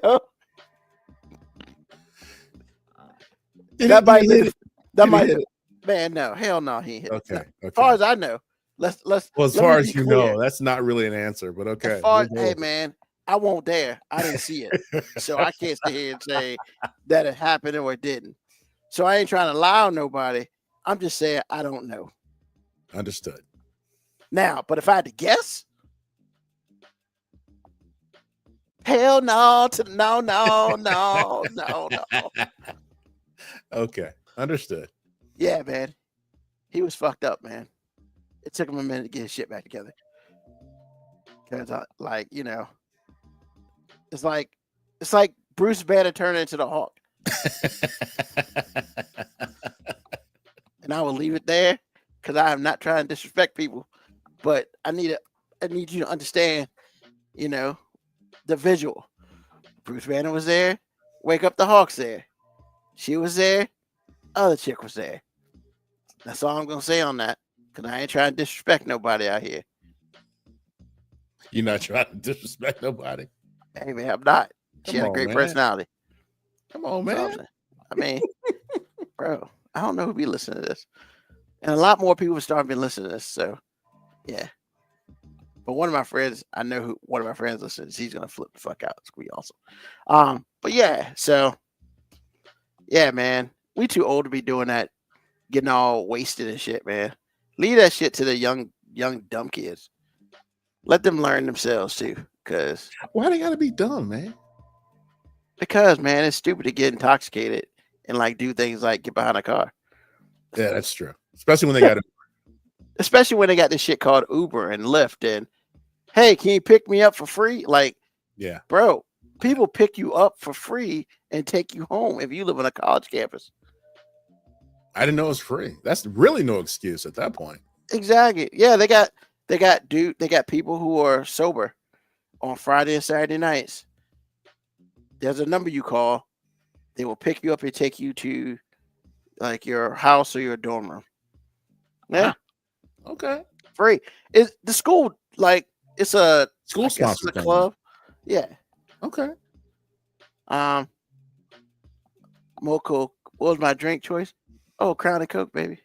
that might hit it. that Did he might hit it? man. No, hell no, he hit. Okay. No. Okay. As far as I know, let's. Well, as let far me as be you clear. know, that's not really an answer, but okay. As far, We'll go hey with it. man, I won't dare. I didn't see it, so I can't sit here and say that it happened or it didn't. So I ain't trying to lie on nobody. I'm just saying I don't know. Understood. Now, but if I had to guess, hell no, no. Okay. Understood. Yeah, man. He was fucked up, man. It took him a minute to get his shit back together. Because like, you know, it's like Bruce Banner turned into the Hulk. And I will leave it there because I am not trying to disrespect people. But I need you to understand, you know, the visual. Bruce Banner was there. Wake Up the Hawk's there. She was there. Other chick was there. That's all I'm gonna say on that. Because I ain't trying to disrespect nobody out here. You're not trying to disrespect nobody. Hey man, I'm not. She Come had a on, great man. personality. Come on, That's all I'm man. saying. I mean, bro, I don't know who be listening to this. And a lot more people are starting to be listening to this. So yeah. But one of my friends, I know who one of my friends listens. He's gonna flip the fuck out. It's gonna be awesome. But yeah, so yeah, man, we too old to be doing that, getting all wasted and shit, man. Leave that shit to the young dumb kids. Let them learn themselves too, Why they gotta be dumb, man? because man, it's stupid to get intoxicated and like do things like get behind a car, Yeah, that's true. Especially when they got especially when they got this shit called Uber and Lyft. And hey, can you pick me up for free? Like, yeah. bro, people pick you up for free and take you home if you live on a college campus. I didn't know it was free. That's really no excuse at that point. Exactly. Yeah, they got people who are sober on Friday and Saturday nights. There's a number you call. They will pick you up and take you to like your house or your dorm room. Yeah, Okay. free. It's the school, like it's a School I guess sponsored it's a thing. club. Yeah. Okay. More Coke. What was my drink choice? Oh, Crown and Coke, baby.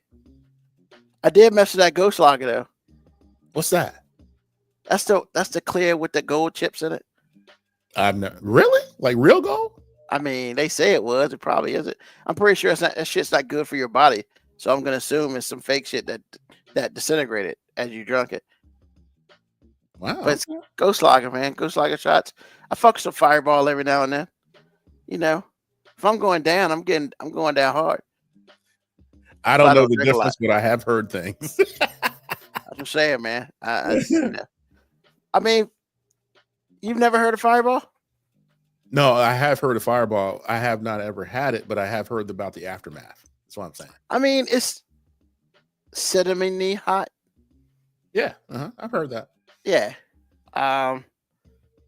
I did mess with that Ghost Lager though. What's that? That's the clear with the gold chips in it. I've never really like real gold. I mean, they say it was. It probably isn't. I'm pretty sure it's not. That shit's not good for your body. So I'm gonna assume it's some fake shit that disintegrated as you drunk it. Wow. But it's Ghost Lager, man. Ghost Lager shots. I fuck with some Fireball every now and then. You know, if I'm going down, I'm going down hard. I don't I know don't the drink a lot. difference, but I have heard things. I'm just saying, man. I mean, you've never heard of Fireball? No, I have heard of Fireball. I have not ever had it, but I have heard about the aftermath. That's what I'm saying. I mean, it's cinnamony hot. Yeah, I've heard that. Yeah.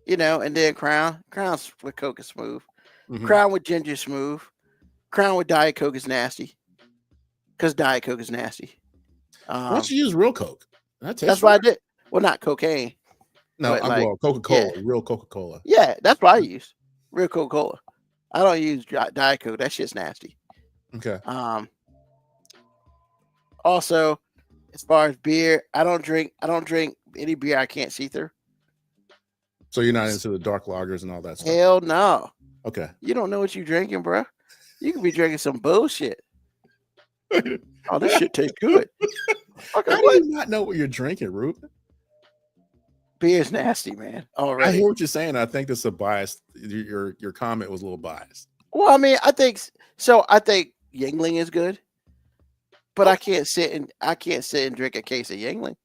You know, and then Crown's with Coke is smooth. Mhm. Crown with ginger smooth. Crown with Diet Coke is nasty. Because Diet Coke is nasty. Why don't you use real Coke? That's what I did. Well, not cocaine. No, but I'm like, well, Coca-Cola, real Coca-Cola. Yeah, that's what I use. Real Coca-Cola. I don't use Diet Coke. That shit's nasty. Okay. Also, as far as beer, I don't drink any beer I can't see through. So you're not into the dark lagers and all that stuff? Hell no. Okay. You don't know what you're drinking, bro. You could be drinking some bullshit. Oh, this shit tastes good. Okay, How do you not know what you're drinking, Ruben? Beer's nasty, man. I Already. hear what you're saying. I think it's a bias. Your comment was a little biased. Well, I mean, I think so. I think Yingling is good, but I can't sit and drink a case of Yingling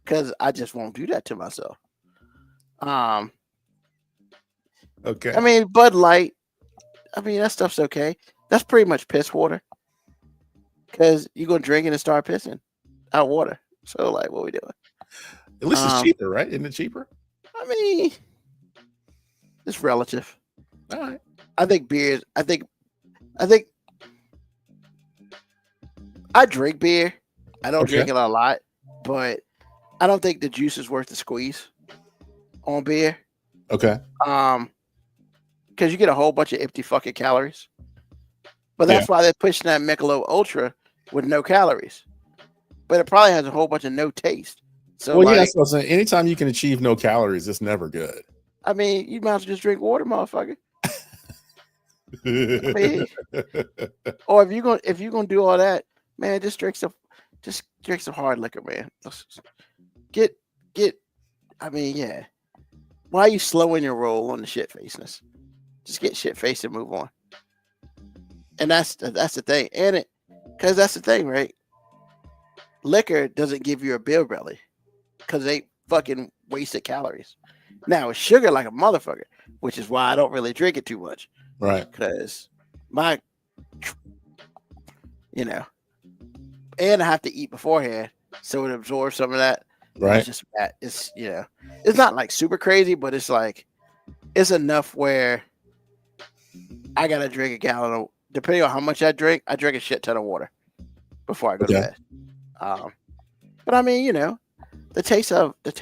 because I just won't do that to myself. Okay. I mean, Bud Light. I mean, that stuff's okay. That's pretty much piss water because you're gonna drink it and start pissing out water. So, like, what we doing? At least it's cheaper, right? Isn't it cheaper? I mean, it's relative. All right. I think beers. I think I drink beer. I don't drink it a lot, but I don't think the juice is worth the squeeze on beer. Okay. Because you get a whole bunch of empty fucking calories. But that's why they're pushing that Michelob Ultra with no calories. But it probably has a whole bunch of no taste. So, well, like, yeah, so I'm saying anytime you can achieve no calories, it's never good. I mean, you might as well just drink water, motherfucker. I mean, or if you're gonna do all that, man, just drink some hard liquor, man. Get. I mean, yeah. Why are you slowing your roll on the shit faceness? Just get shit faced and move on. And that's the thing, and because that's the thing, right? Liquor doesn't give you a beer belly because they fucking wasted calories. Now it's sugar like a motherfucker, which is why I don't really drink it too much. Right. Because and I have to eat beforehand, so it absorbs some of that. Right. It's just bad. It's it's not like super crazy, but it's like it's enough where I gotta drink a gallon of. Depending on how much I drink a shit ton of water before I go to bed. But I mean, the taste of that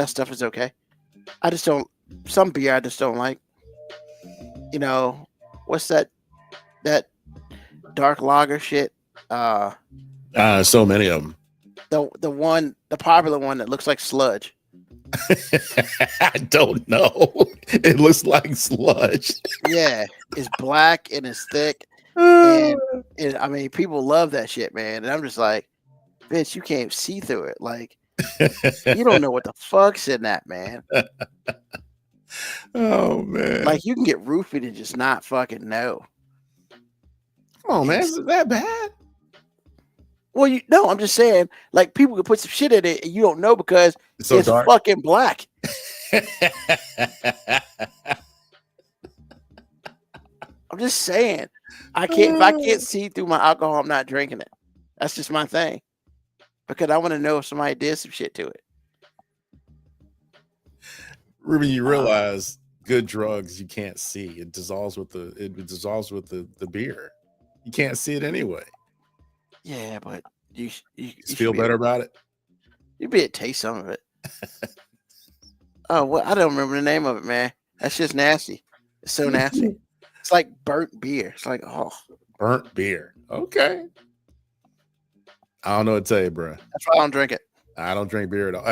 stuff is okay. I just don't. Some beer I just don't like. What's that dark lager shit? So many of them. the popular one that looks like sludge. I don't know. It looks like sludge. Yeah, it's black and it's thick, and I mean, people love that shit, man. And I'm just like, bitch, you can't see through it. Like, you don't know what the fuck's in that, man. Oh man! Like, you can get roofied and just not fucking know. Come on, man, is it that bad? Well, I'm just saying, like, people can put some shit in it and you don't know because It's so dark. fucking black. I'm just saying, if I can't see through my alcohol, I'm not drinking it. That's just my thing. Because I want to know if somebody did some shit to it. Ruben, you realize good drugs you can't see. It dissolves with the beer. You can't see it anyway. Yeah, but you feel better about it. You'd be able to taste some of it. Oh, well, I don't remember the name of it, man. That's just nasty. It's so nasty. It's like burnt beer. It's like, oh, burnt beer. Okay. I don't know what to tell you, bro. That's why I don't drink it. I don't drink beer at all.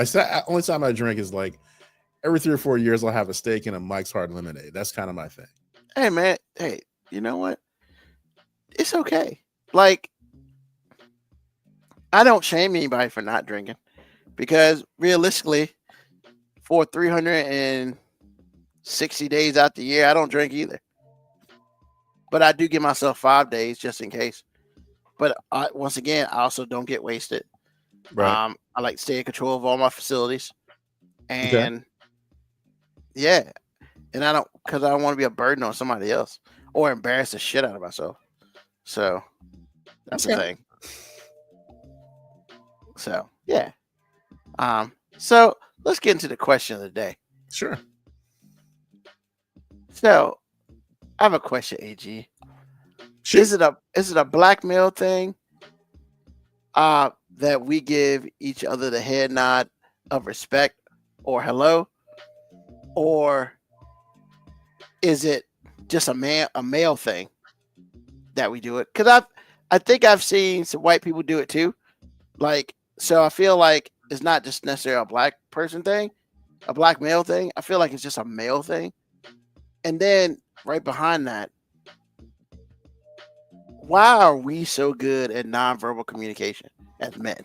Only time I drink is like every 3 or 4 years. I'll have a steak and a Mike's Hard Lemonade. That's kind of my thing. Hey, man. Hey, you know what? It's okay. Like, I don't shame anybody for not drinking because realistically, for 360 days out the year, I don't drink either. But I do give myself 5 days just in case. But once again, I also don't get wasted. Right. I like to stay in control of all my facilities. And yeah. And I don't want to be a burden on somebody else or embarrass the shit out of myself. So that's the thing. So yeah. So let's get into the question of the day. Sure. So I have a question, AG. Sure. Is it a black male thing? That we give each other the head nod of respect or hello? Or is it just a male thing that we do it? Because I think I've seen some white people do it too. Like, so I feel like it's not just necessarily a black person thing, a black male thing. I feel like it's just a male thing. And then right behind that, why are we so good at nonverbal communication as men?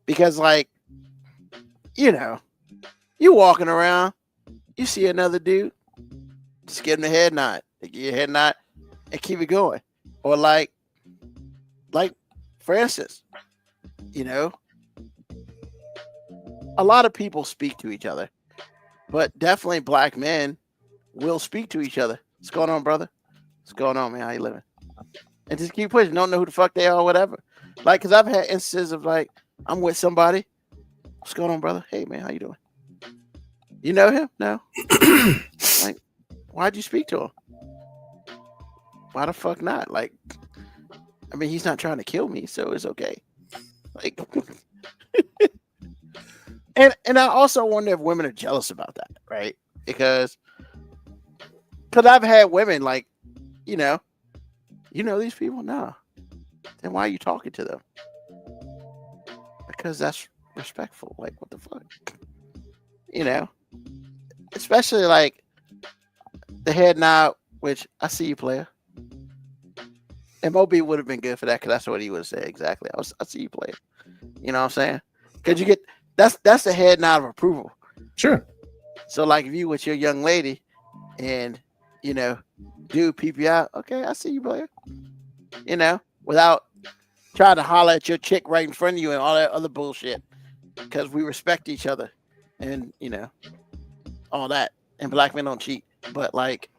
Because, like, you know, you walking around, you see another dude, just give him a head nod. Give you a head nod and keep it going. Or like for instance, you know, a lot of people speak to each other, but definitely black men will speak to each other. What's going on, brother? What's going on, man? How you living? And just keep pushing. Don't know who the fuck they are or whatever. Like, because I've had instances of, like, I'm with somebody. What's going on, brother? Hey, man, how you doing? You know him? No. Like, why'd you speak to him? Why the fuck not? Like, I mean, he's not trying to kill me, so it's okay. Like, and I also wonder if women are jealous about that, right? Because I've had women, like, you know these people? No. Then why are you talking to them? Because that's respectful. Like, what the fuck? You know? Especially, like, the head nod, which I see you, player. And Moby would have been good for that because that's what he would have said exactly. I see you, player. You know what I'm saying? Because you get that's the head nod of approval. Sure. So, like, if you with your young lady and, you know, dude peep you out, okay, I see you, player. You know, without trying to holler at your chick right in front of you and all that other bullshit. Because we respect each other and, you know, all that. And black men don't cheat. But, like,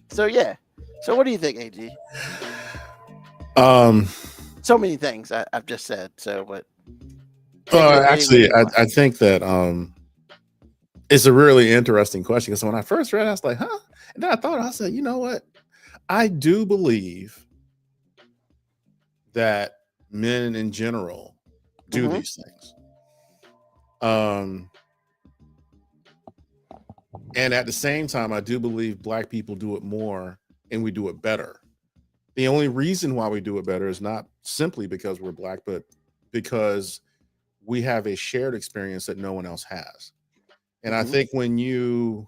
so yeah. So what do you think, AG? So many things I've just said. So, but actually, I think that it's a really interesting question because when I first read it, I was like, huh? And then I said, you know what? I do believe that men in general do these things. And at the same time, I do believe black people do it more and we do it better. The only reason why we do it better is not simply because we're black, but because we have a shared experience that no one else has. And I Mhm. think when you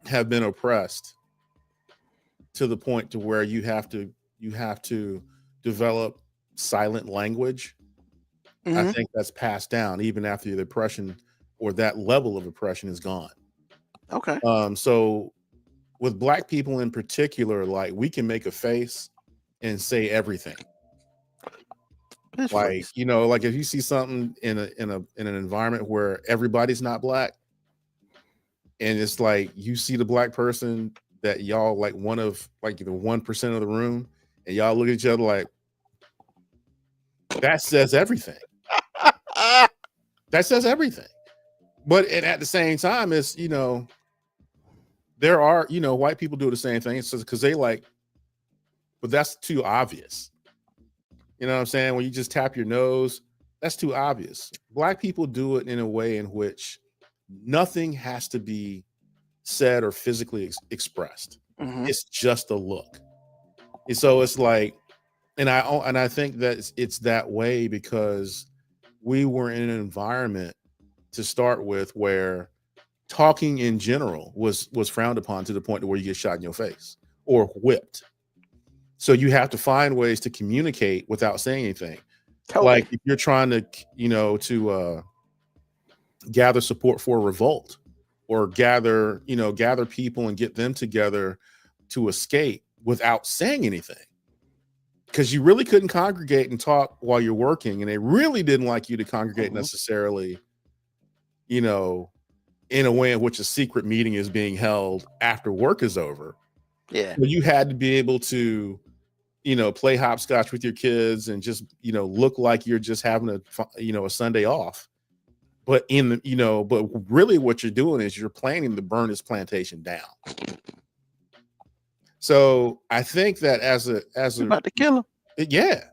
have been oppressed to the point to where you have to develop silent language, I Mhm. think that's passed down even after the oppression or that level of oppression is gone. Okay. So with black people in particular, like we can make a face and say everything. Please, Like, please. like if you see something in an environment where everybody's not black, and it's like you see the black person that y'all like one of like the 1% of the room, and y'all look at each other like that says everything. That says everything. But and at the same time, it's there are white people do the same thing. It's because they like, but that's too obvious. You know what I'm saying? When you just tap your nose, that's too obvious. Black people do it in a way in which nothing has to be said or physically expressed. Mhm. It's just a look. And so it's like, and I think that it's that way because we were in an environment to start with where talking in general was frowned upon to the point to where you get shot in your face or whipped. So you have to find ways to communicate without saying anything. Like Totally. if you're trying to gather support for a revolt or gather people and get them together to escape without saying anything. Because you really couldn't congregate and talk while you're working, and they really didn't like you to congregate Mhm. necessarily, you know, in a way in which a secret meeting is being held after work is over. Yeah. So you had to be able to play hopscotch with your kids and just, look like you're just having a Sunday off. But but really what you're doing is you're planning to burn this plantation down. So I think that You about to kill him? yeah,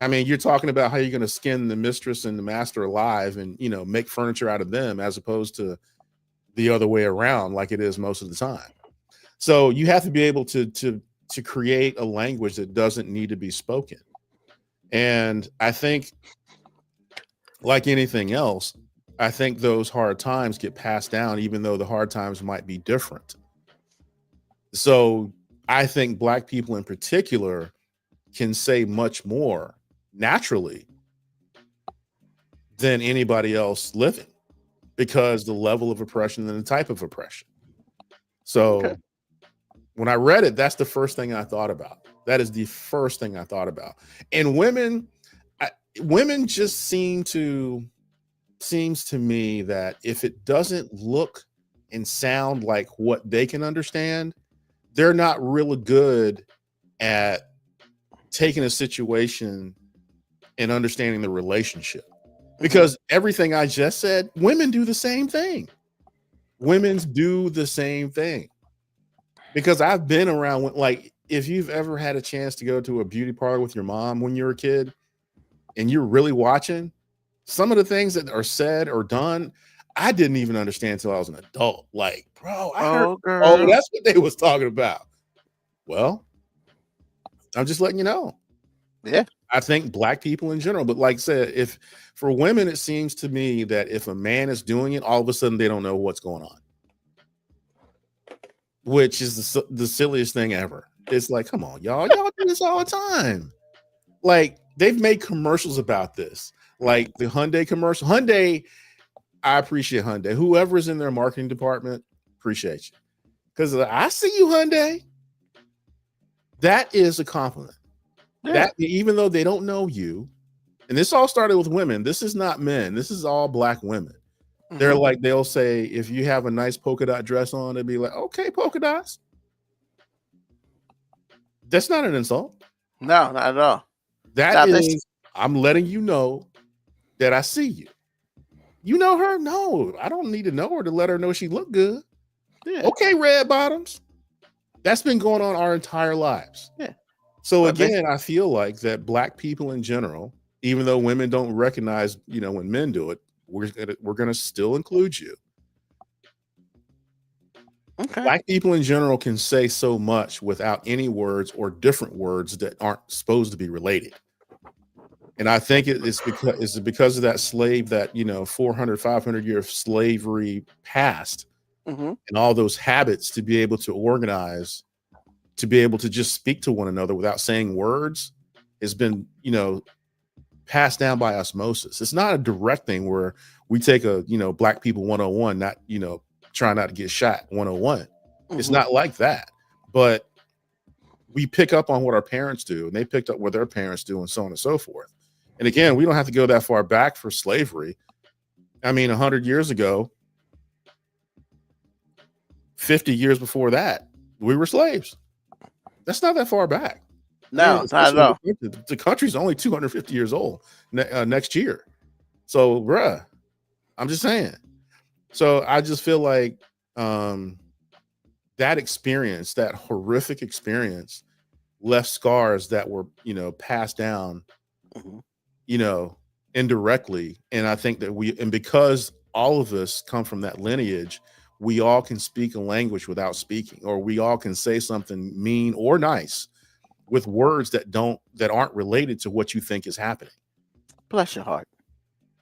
I mean, you're talking about how you're going to skin the mistress and the master alive and, make furniture out of them as opposed to the other way around like it is most of the time. So you have to be able to create a language that doesn't need to be spoken. And I think, like anything else, I think those hard times get passed down, even though the hard times might be different. So I think black people in particular can say much more naturally than anybody else living because the level of oppression and the type of oppression. Okay. So when I read it, that's the first thing I thought about. That is the first thing I thought about. And women just seems to me that if it doesn't look and sound like what they can understand, they're not really good at taking a situation and understanding the relationship. Because everything I just said, women do the same thing. Women's do the same thing. Because I've been around, like, if you've ever had a chance to go to a beauty parlor with your mom when you were a kid and you're really watching, some of the things that are said or done, I didn't even understand until I was an adult. Like, bro, I heard, Oh, oh, girl. that's what they was talking about. Well, I'm just letting you know. Yeah. I think black people in general, but like I said, if for women, it seems to me that if a man is doing it, all of a sudden they don't know what's going on, which is the silliest thing ever. It's like, come on, y'all do this all the time. Like they've made commercials about this, like the Hyundai commercial. Hyundai, I appreciate Hyundai. Whoever's in their marketing department, appreciate you. Because I see you, Hyundai. That is a compliment. Yeah. That even though they don't know you, and this all started with women. This is not men. This is all black women. They're Mhm. like, they'll say, if you have a nice polka dot dress on, they'd be like, okay, polka dots. That's not an insult. No, not at all. That Now, this. is, I'm letting you know that I see you. You know her? No, I don't need to know her to let her know she look good. Yeah. Okay, red bottoms. That's been going on our entire lives. Yeah. So But again, I feel like that black people in general, even though women don't recognize, when men do it, we're gonna still include you. Okay. Black people in general can say so much without any words or different words that aren't supposed to be related. And I think it's because of that slave, that 400, 500 year slavery past, Mm-hmm. and all those habits to be able to organize, to be able to just speak to one another without saying words, has been passed down by osmosis. It's not a direct thing where we take a black people 101, not try not to get shot 101. It's Mm-hmm. not like that, but we pick up on what our parents do, and they picked up what their parents do, and so on and so forth. And again, we don't have to go that far back for slavery. I mean, 100 years ago, 50 years before that, we were slaves. That's not that far back. No, not at all. The country's only 250 years old next year. So, bruh, I'm just saying. So I just feel like that experience, that horrific experience, left scars that were, passed down, Mhm. Indirectly. And I think that because all of us come from that lineage, we all can speak a language without speaking, or we all can say something mean or nice with words that aren't related to what you think is happening. Bless your heart.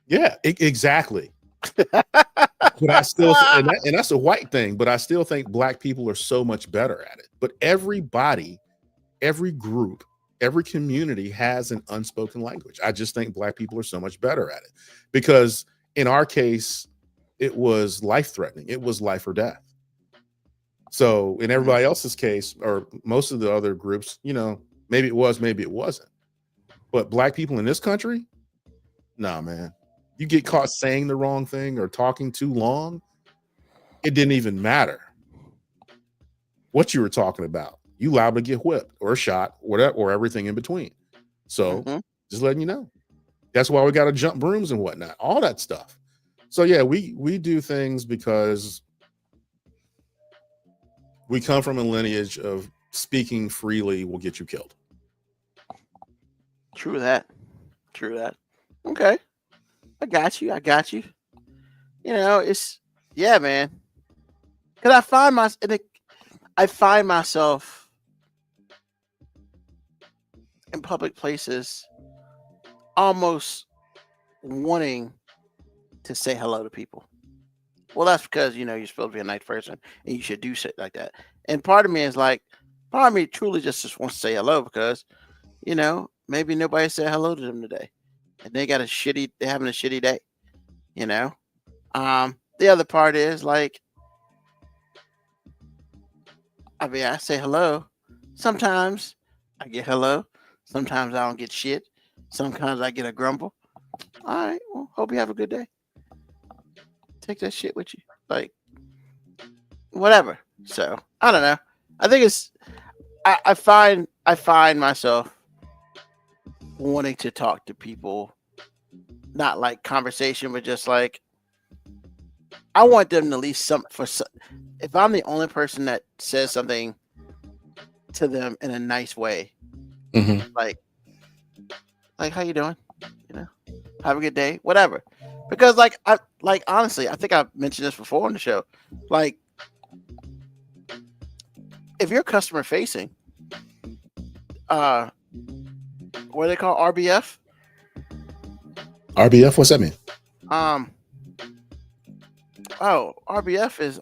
Yeah, exactly. But I still, and that's a white thing, but I still think black people are so much better at it. But everybody, every group, every community has an unspoken language. I just think black people are so much better at it, because in our case, it was life-threatening. It was life or death. So in everybody else's case, or most of the other groups, maybe it was, maybe it wasn't. But black people in this country, nah, man. You get caught saying the wrong thing or talking too long, it didn't even matter what you were talking about. You liable to get whipped or shot, whatever, or everything in between. So just letting you know. That's why we got to jump brooms and whatnot, all that stuff. So yeah, we do things because we come from a lineage of speaking freely will get you killed. True that. Okay. I got you. It's man. Cause I find myself in public places almost wanting to say hello to people. Well, that's because you're supposed to be a nice person and you should do shit like that. And part of me truly just wants to say hello because maybe nobody said hello to them today, and they're having a shitty day. The other part is I say hello. Sometimes I get hello. Sometimes I don't get shit. Sometimes I get a grumble. All right. Well, hope you have a good day. Take that shit with you. Whatever. So I don't know. I think I find myself wanting to talk to people, not like conversation, but just I want them to at least if I'm the only person that says something to them in a nice way, like how you doing? Have a good day, whatever. Because honestly, I think I've mentioned this before on the show. If you're customer facing, what do they call RBF? RBF, what's that mean? RBF is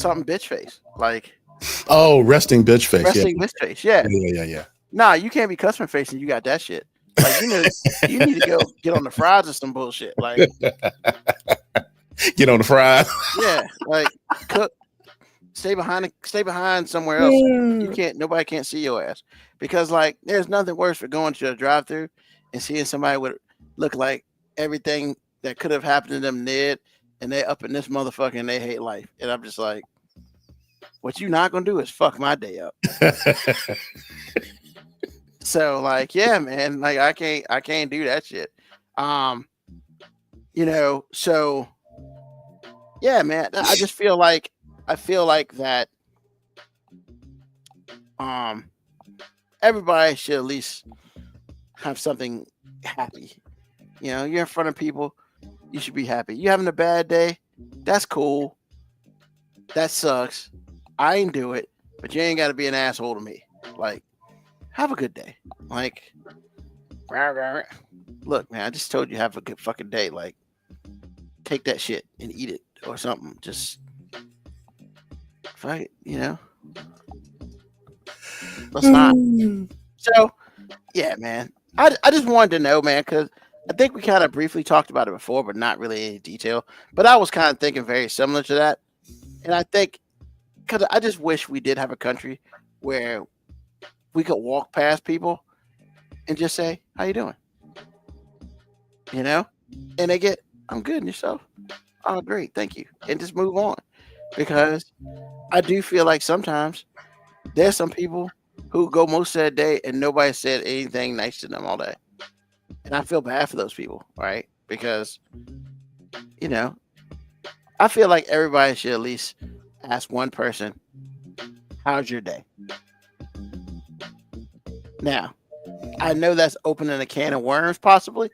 something bitch face. Resting bitch face. Bitch face, yeah. Yeah. Nah, you can't be customer facing. You got that shit. You need to go get on the fries or some bullshit. Get on the fries. Yeah, cook. Stay behind somewhere else. Nobody can't see your ass, because there's nothing worse for going to a drive-thru and seeing somebody would look like everything that could have happened to them did, and they up in this motherfucker and they hate life. And I'm just like, what you not gonna do is fuck my day up. So yeah, man, I can't do that shit. So yeah, man, I just feel like that everybody should at least have something happy. You're in front of people, you should be happy. You having a bad day, that's cool. That sucks. I ain't do it, but you ain't got to be an asshole to me. Have a good day. Look, man, I just told you have a good fucking day. Like, take that shit and eat it or something. Just fight, Let's not. So, yeah, man. I just wanted to know, man, because I think we kind of briefly talked about it before, but not really any detail. But I was kind of thinking very similar to that. And I think, because I just wish we did have a country where we could walk past people and just say, how you doing? And they get, I'm good, and yourself? Oh, great, thank you. And just move on. Because I do feel like sometimes there's some people who go most of the day and nobody said anything nice to them all day. And I feel bad for those people, right? Because, I feel like everybody should at least ask one person, how's your day? Now, I know that's opening a can of worms, possibly.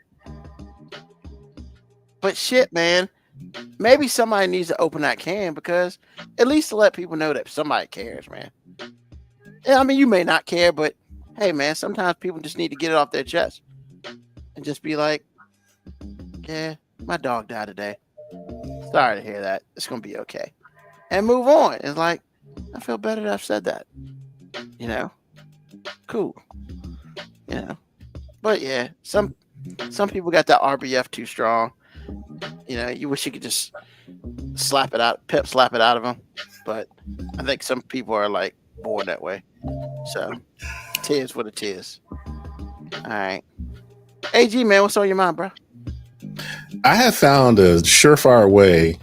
But shit, man, maybe somebody needs to open that can, because at least to let people know that somebody cares, man. Yeah, I mean, you may not care, but hey, man, sometimes people just need to get it off their chest and just be like, yeah, my dog died today. Sorry to hear that. It's going to be okay. And move on. It's like, I feel better that I've said that. Cool. But yeah, some people got that RBF too strong. You wish you could just slap it out of them. But I think some people are like born that way. So, tears what it is. All right. AG, man, what's on your mind, bro? I have found a surefire way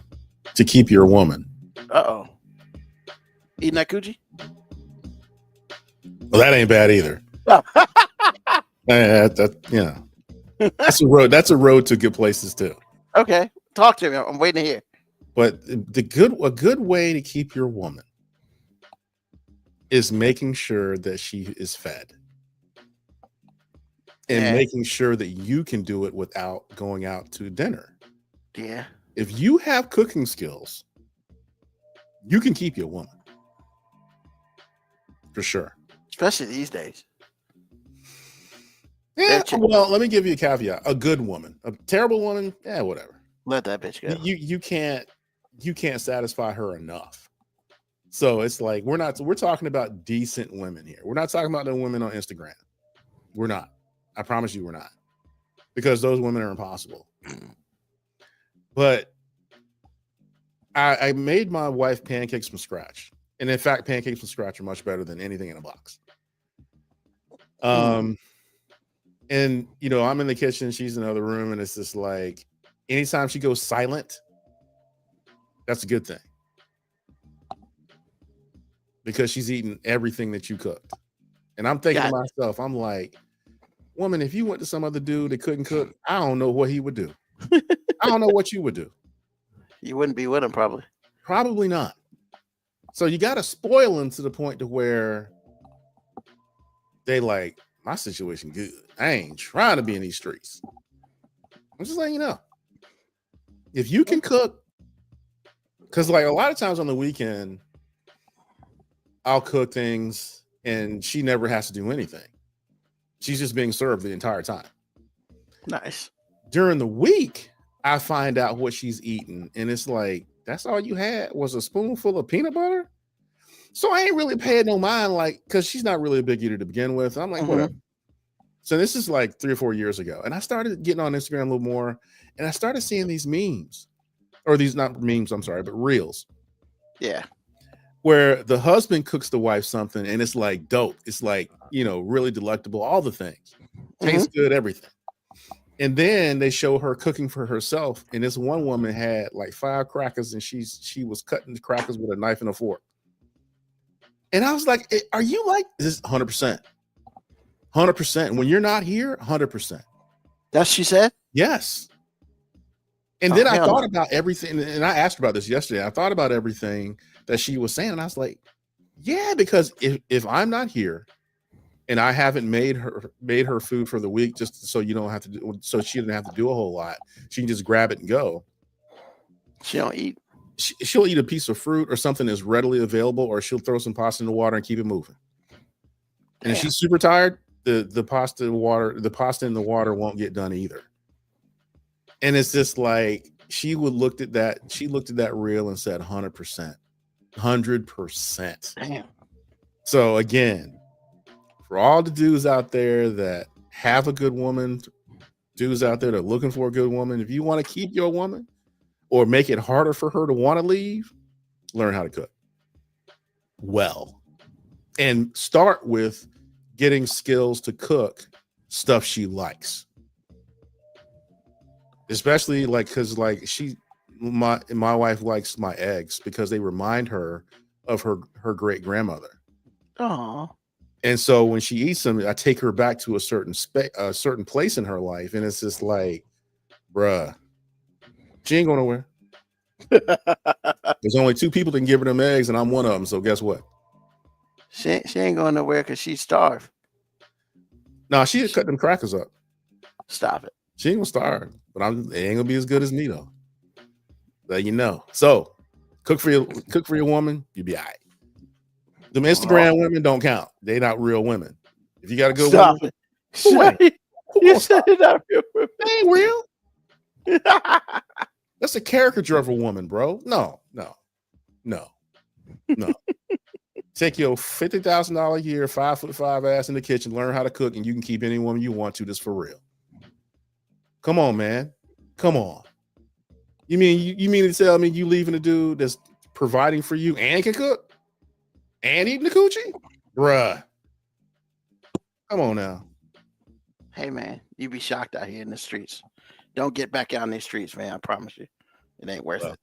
to keep your woman. Uh-oh. Eating that coochie? Well, that ain't bad either. That's a road to good places too. Okay, talk to me. I'm waiting to hear. But a good way to keep your woman is making sure that she is fed, and making sure that you can do it without going out to dinner. Yeah. If you have cooking skills, you can keep your woman for sure. Especially these days. Yeah, well, let me give you a caveat. A good woman. A terrible woman, whatever. Let that bitch go. You can't satisfy her enough. So it's like we're talking about decent women here. We're not talking about the women on Instagram. We're not. I promise you we're not. Because those women are impossible. But I made my wife pancakes from scratch. And in fact, pancakes from scratch are much better than anything in a box. And I'm in the kitchen, she's in the other room, and it's just like anytime she goes silent, that's a good thing. Because she's eating everything that you cooked. And I'm thinking to myself, I'm like, woman, if you went to some other dude that couldn't cook, I don't know what he would do. I don't know what you would do. You wouldn't be with him, probably. Probably not. So you got to spoil them to the point to where they like, my situation good. I ain't trying to be in these streets. I'm just letting you know. If you can cook, because like a lot of times on the weekend, I'll cook things and she never has to do anything. She's just being served the entire time. Nice. During the week, I find out what she's eating, and it's like, that's all you had was a spoonful of peanut butter? So I ain't really paying no mind, like, because she's not really a big eater to begin with. I'm like, whatever. So this is like 3 or 4 years ago. And I started getting on Instagram a little more, and I started seeing these memes, or these, not memes, I'm sorry, but reels. Yeah. Where the husband cooks the wife something, and it's like dope. It's like, really delectable, all the things. Tastes good, everything. And then they show her cooking for herself. And this one woman had like 5 crackers, and she was cutting the crackers with a knife and a fork. And I was like, are you like this? 100%. 100%. When you're not here, 100%. That's she said? Yes. And then I thought about everything. And I asked her about this yesterday. I thought about everything that she was saying. And I was like, yeah, because if I'm not here and I haven't made her food for the week, just so you don't have to do, so she didn't have to do a whole lot, she can just grab it and go. She don't eat. She'll eat a piece of fruit or something that's readily available, or she'll throw some pasta in the water and keep it moving. And if she's super tired, the pasta in the water won't get done either. And it's just like she looked at that reel and said 100%. 100%. Damn. So again, for all the dudes out there that have a good woman, dudes out there that are looking for a good woman, if you want to keep your woman or make it harder for her to want to leave, learn how to cook well. And start with getting skills to cook stuff she likes. Especially because my wife likes my eggs because they remind her of her great grandmother. Oh. And so when she eats them, I take her back to a certain place in her life, and it's just like, bruh, she ain't going nowhere. There's only 2 people that can give her them eggs, and I'm one of them. So guess what? She ain't going nowhere because she's starved. No, she cut them crackers up. Stop it. She ain't gonna starve, but it ain't gonna be as good as me though. Let you know. So cook for your woman, you'll be all right. Them Instagram women don't count. They not real women. If you got a good Stop woman, it. You said it not real. they ain't real. That's a caricature of a woman, bro. No. Take your $50,000 a year, 5'5" ass in the kitchen, learn how to cook, and you can keep any woman you want to. Just for real. Come on, man. Come on. You mean to tell me you leaving a dude that's providing for you and can cook and eating the coochie? Bruh. Come on now. Hey, man, you be shocked out here in the streets. Don't get back out in these streets, man. I promise you. It ain't worth it.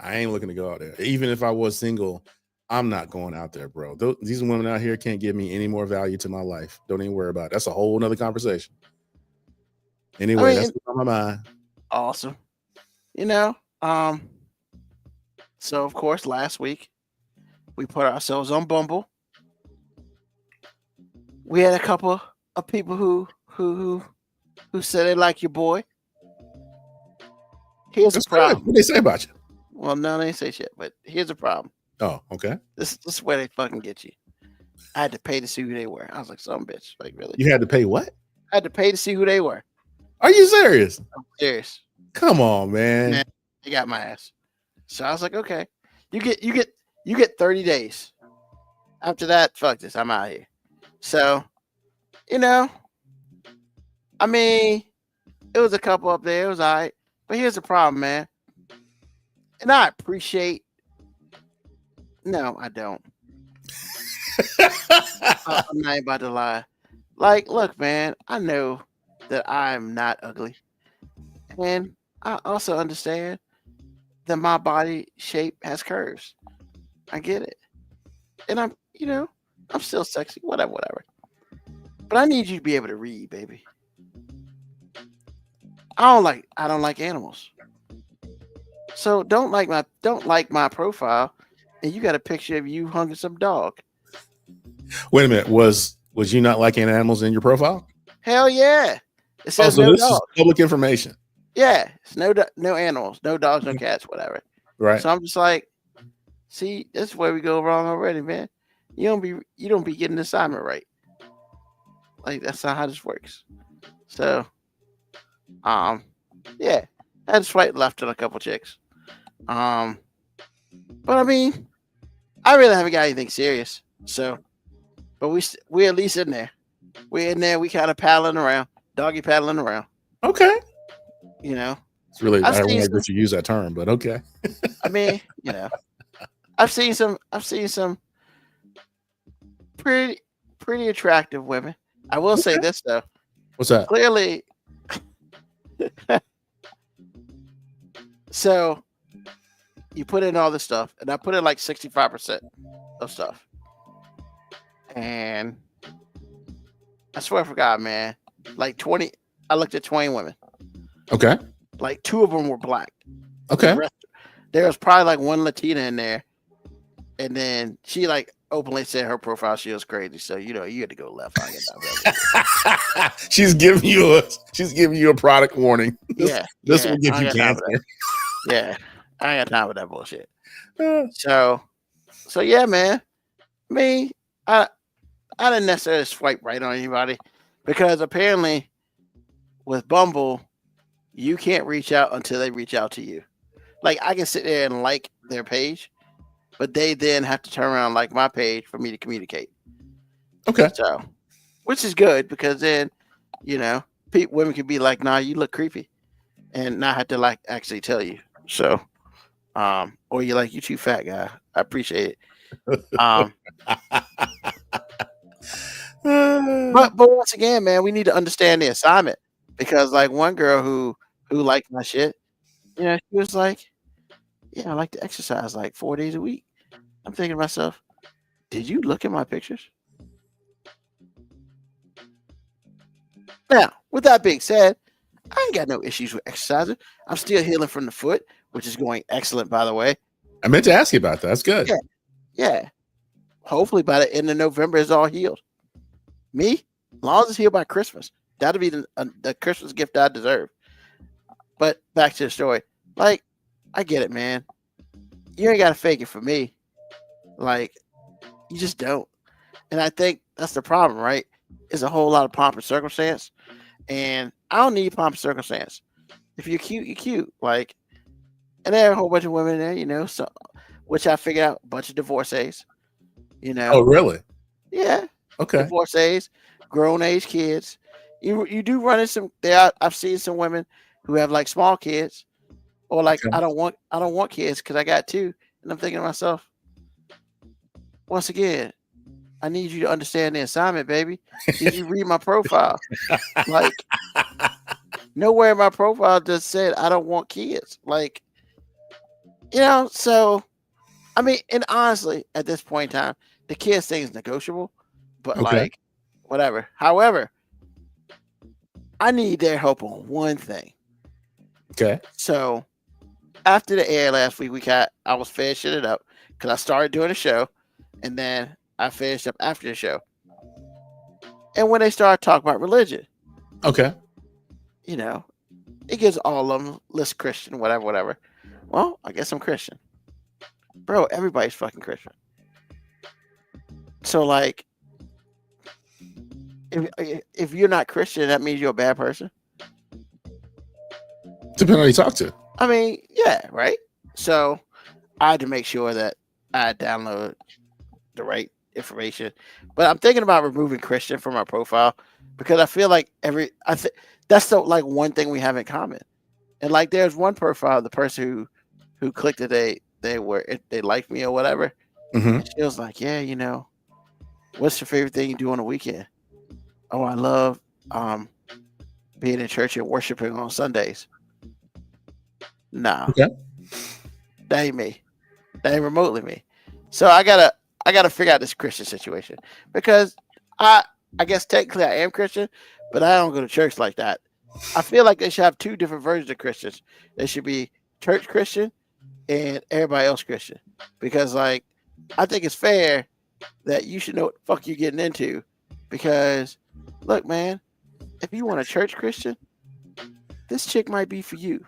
I ain't looking to go out there. Even if I was single, I'm not going out there, bro. These women out here can't give me any more value to my life. Don't even worry about it. That's a whole nother conversation. Anyway, that's what's on my mind. Awesome. So of course last week we put ourselves on Bumble. We had a couple of people who said they like your boy. Here's the problem. What they say about you? Well, no, they ain't say shit, but here's the problem. Oh, okay. This is where they fucking get you. I had to pay to see who they were. I was like, some bitch. Like, really? You had to pay what? I had to pay to see who they were. Are you serious? I'm serious. Come on, man. They got my ass. So I was like, okay. You get 30 days. After that, fuck this. I'm out of here. So, I mean, it was a couple up there. It was all right. But here's the problem, man. And I appreciate. No, I don't. I'm not about to lie. Like, look, man, I know that I'm not ugly. And I also understand that my body shape has curves. I get it. And I'm still sexy, whatever. But I need you to be able to read, baby. I don't like animals. So don't like my profile, and you got a picture of you hunging some dog. Wait a minute. Was you not liking animals in your profile? Hell yeah. It says so no this dogs. is public information. Yeah, it's no animals, no dogs, no cats, whatever. Right. So I'm just like, see, this is where we go wrong already, man. You don't be getting the assignment right. Like, that's not how this works. So, yeah, I had to swipe left on a couple chicks. But I mean, I really haven't got anything serious. So, but we at least in there. We're in there. We kind of paddling around, doggy paddling around. Okay. It's really, I don't like that you use that term, but okay. I mean, I've seen some pretty attractive women. I will say this though. What's that? Clearly. So you put in all this stuff, and I put in like 65% of stuff. And I swear for God, man, like 20, I looked at 20 women. Okay. Like 2 of them were black. Okay. There was probably like one Latina in there. And then she like openly said her profile, she was crazy. So, you had to go left. She's giving you a product warning. This will give you cancer. Yeah. I ain't got time for that bullshit. So yeah, man. Me, I didn't necessarily swipe right on anybody. because apparently with Bumble, you can't reach out until they reach out to you. Like I can sit there and like their page, but they then have to turn around and like my page for me to communicate. Okay. So, which is good because then, you know, women can be like, "Nah, you look creepy," and not have to like actually tell you. So, or you're like, "You too fat, guy." I appreciate it. But once again, man, we need to understand the assignment because like one girl who liked my shit, you know, she was like, "Yeah, I like to exercise like 4 days a week." I'm thinking to myself, "Did you look at my pictures?" Now, with that being said, I ain't got no issues with exercising. I'm still healing from the foot, which is going excellent, by the way. I meant to ask you about that. That's good. Yeah. Hopefully by the end of November, it's all healed. Me, as long as it's healed by Christmas, that'll be the Christmas gift I deserve. But back to the story. Like, I get it, man. You ain't got to fake it for me. Like, you just don't. And I think that's the problem, right? It's a whole lot of pomp and circumstance. And I don't need pomp and circumstance. If you're cute, you're cute. Like, and there are a whole bunch of women there, you know, so which I figured out a bunch of divorcees. You know. Oh, really? Yeah. Okay. Divorcees, grown age kids. You do run into some there. I've seen some women who have like small kids, or like Okay. I don't want kids because I got two. And I'm thinking to myself, once again, I need you to understand the assignment, baby. Did you read my profile? Like, nowhere in my profile just said I don't want kids. Like, you know, so I mean, and honestly, at this point in time, the kids thing is negotiable, but Okay. like, whatever. However, I need their help on one thing. Okay. So after the air last week, I was finishing it up because I started doing a show, and then I finished up after the show. And when they started talking about religion, Okay. you know, it gives all of them list Christian, whatever. Well, I guess I'm Christian, bro. Everybody's fucking Christian. So like, if you're not Christian, that means you're a bad person. Depending on who you talk to. I mean, yeah, right. So I had to make sure that I download the right information. But I'm thinking about removing Christian from my profile because I feel like that's the like one thing we have in common. And like, there's one profile, the person who clicked it, they liked me or whatever. Mm-hmm. She was like, "Yeah, you know, what's your favorite thing you do on the weekend?" "Oh, I love being in church and worshiping on Sundays." Nah, Okay. that ain't me. That ain't remotely me. So I gotta figure out this Christian situation because I guess technically I am Christian, but I don't go to church like that. I feel like they should have two different versions of Christians. They should be church Christian and everybody else Christian, because like I think it's fair that you should know what the fuck you're getting into. Because look, man, if you want a church Christian, this chick might be for you.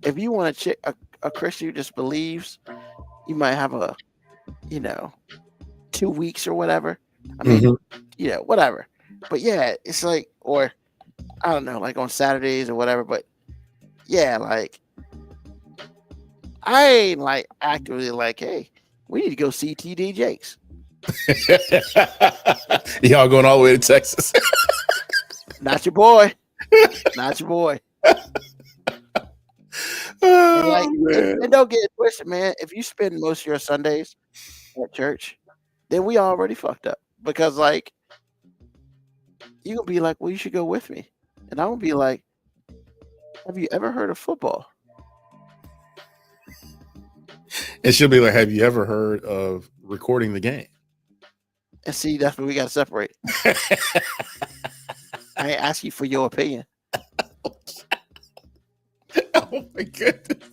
If you want a Christian who just believes, you might have a, 2 weeks or whatever. I mean, whatever. But yeah, it's like, or I don't know, like on Saturdays or whatever. But yeah, like I ain't like actively like, hey, we need to go see TD Jakes. Y'all going all the way to Texas. Not your boy. Not your boy. And don't get it twisted, man. If you spend most of your Sundays at church, then we already fucked up. Because like, you gonna be like, well, you should go with me. And I'm gonna be like, have you ever heard of football? And she'll be like, have you ever heard of recording the game? And see, that's what we gotta separate. I ain't ask you for your opinion. Oh my goodness.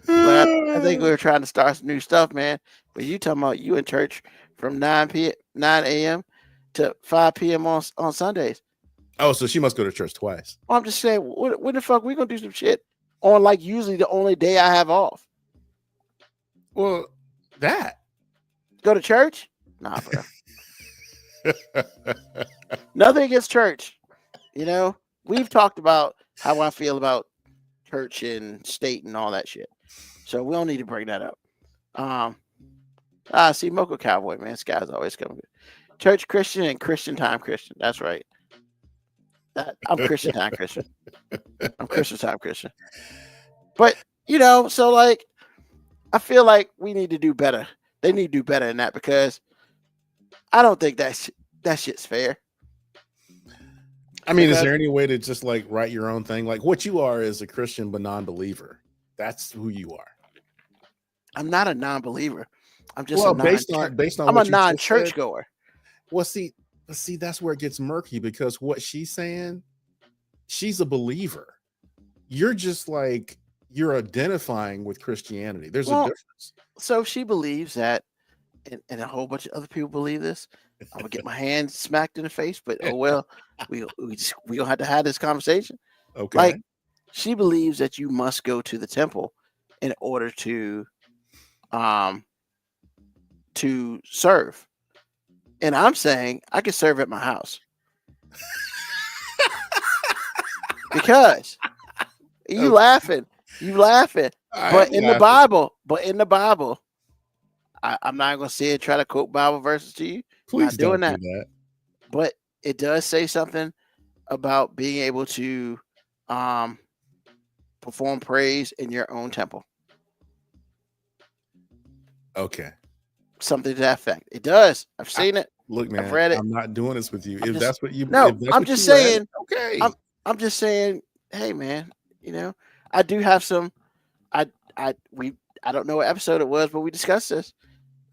But I think we were trying to start some new stuff, man. But you talking about you in church from 9 a.m. to 5 p.m. on Sundays. Oh, so she must go to church twice. Well, I'm just saying, when the fuck we gonna do some shit on like usually the only day I have off? Well, that. Go to church? Nah, bro. Nothing against church. You know, we've talked about how I feel about church and state and all that shit. So we don't need to bring that up. See, Mocha Cowboy, man, this guy's always coming good. Church Christian and Christian time Christian. That's right. I'm Christian time Christian. I'm Christian time Christian. But so like, I feel like we need to do better. They need to do better than that because I don't think that shit's fair. I mean, is there any way to just like write your own thing? Like what you are is a Christian but non-believer. That's who you are. I'm not a non-believer. I'm just based on I'm a non-church goer. Well, see, that's where it gets murky because what she's saying, she's a believer. You're just like you're identifying with Christianity. There's a difference. So she believes that, and a whole bunch of other people believe this. I'm gonna get my hand smacked in the face, but oh well, we gonna have to have this conversation. Okay. Like she believes that you must go to the temple in order to serve. And I'm saying I can serve at my house. Because you laughing. But in the Bible, I'm not gonna say it, try to quote Bible verses to you. Please not doing that. But it does say something about being able to perform praise in your own temple. Okay. Something to that effect. It does. I've seen it. Look, man, I've read it. I'm not doing this with you. That's what you. No, I'm just saying. Okay. I'm just saying. Hey, man. I do have some. I don't know what episode it was, but we discussed this.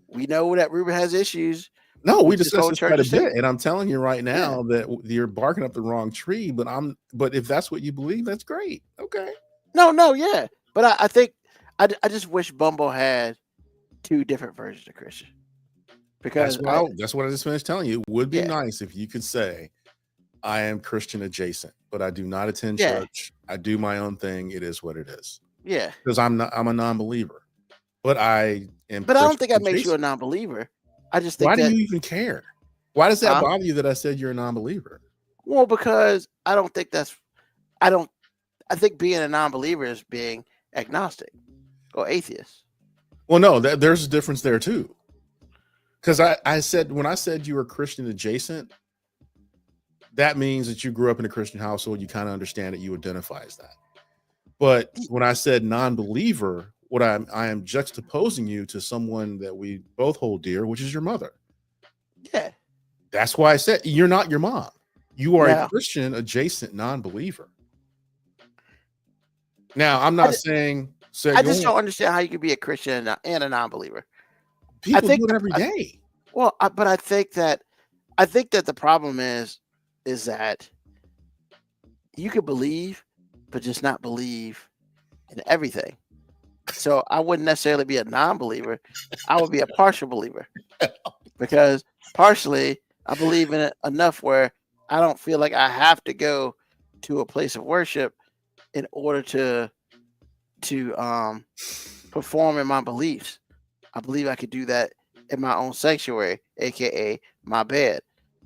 We know that Ruben has issues. No, we discussed this quite a bit, and I'm telling you right now that you're barking up the wrong tree. But if that's what you believe, that's great. Okay. No, yeah. But I think I just wish Bumble had two different versions of Christian. Because that's what I just finished telling you. It would be nice if you could say, I am Christian adjacent, but I do not attend church. I do my own thing. It is what it is. Yeah. Because I'm a non-believer. But I am. But I don't think that makes you a non-believer. I just think. Why do you even care? Why does that bother you that I said you're a non-believer? Well, because I don't think I think being a non-believer is being agnostic or atheist. Well, no, there's a difference there too. Because I said, when I said you were Christian adjacent, that means that you grew up in a Christian household. You kind of understand it. You identify as that. But when I said non-believer, what I am juxtaposing you to someone that we both hold dear, which is your mother. Yeah. That's why I said you're not your mom. You are a Christian adjacent non-believer. Now, I'm not saying. I just don't understand how you can be a Christian and a non-believer. People do it every day. But I think that the problem is that you could believe, but just not believe in everything. So I wouldn't necessarily be a non-believer. I would be a partial believer because partially I believe in it enough where I don't feel like I have to go to a place of worship in order to perform in my beliefs. I believe I could do that in my own sanctuary, aka my bed.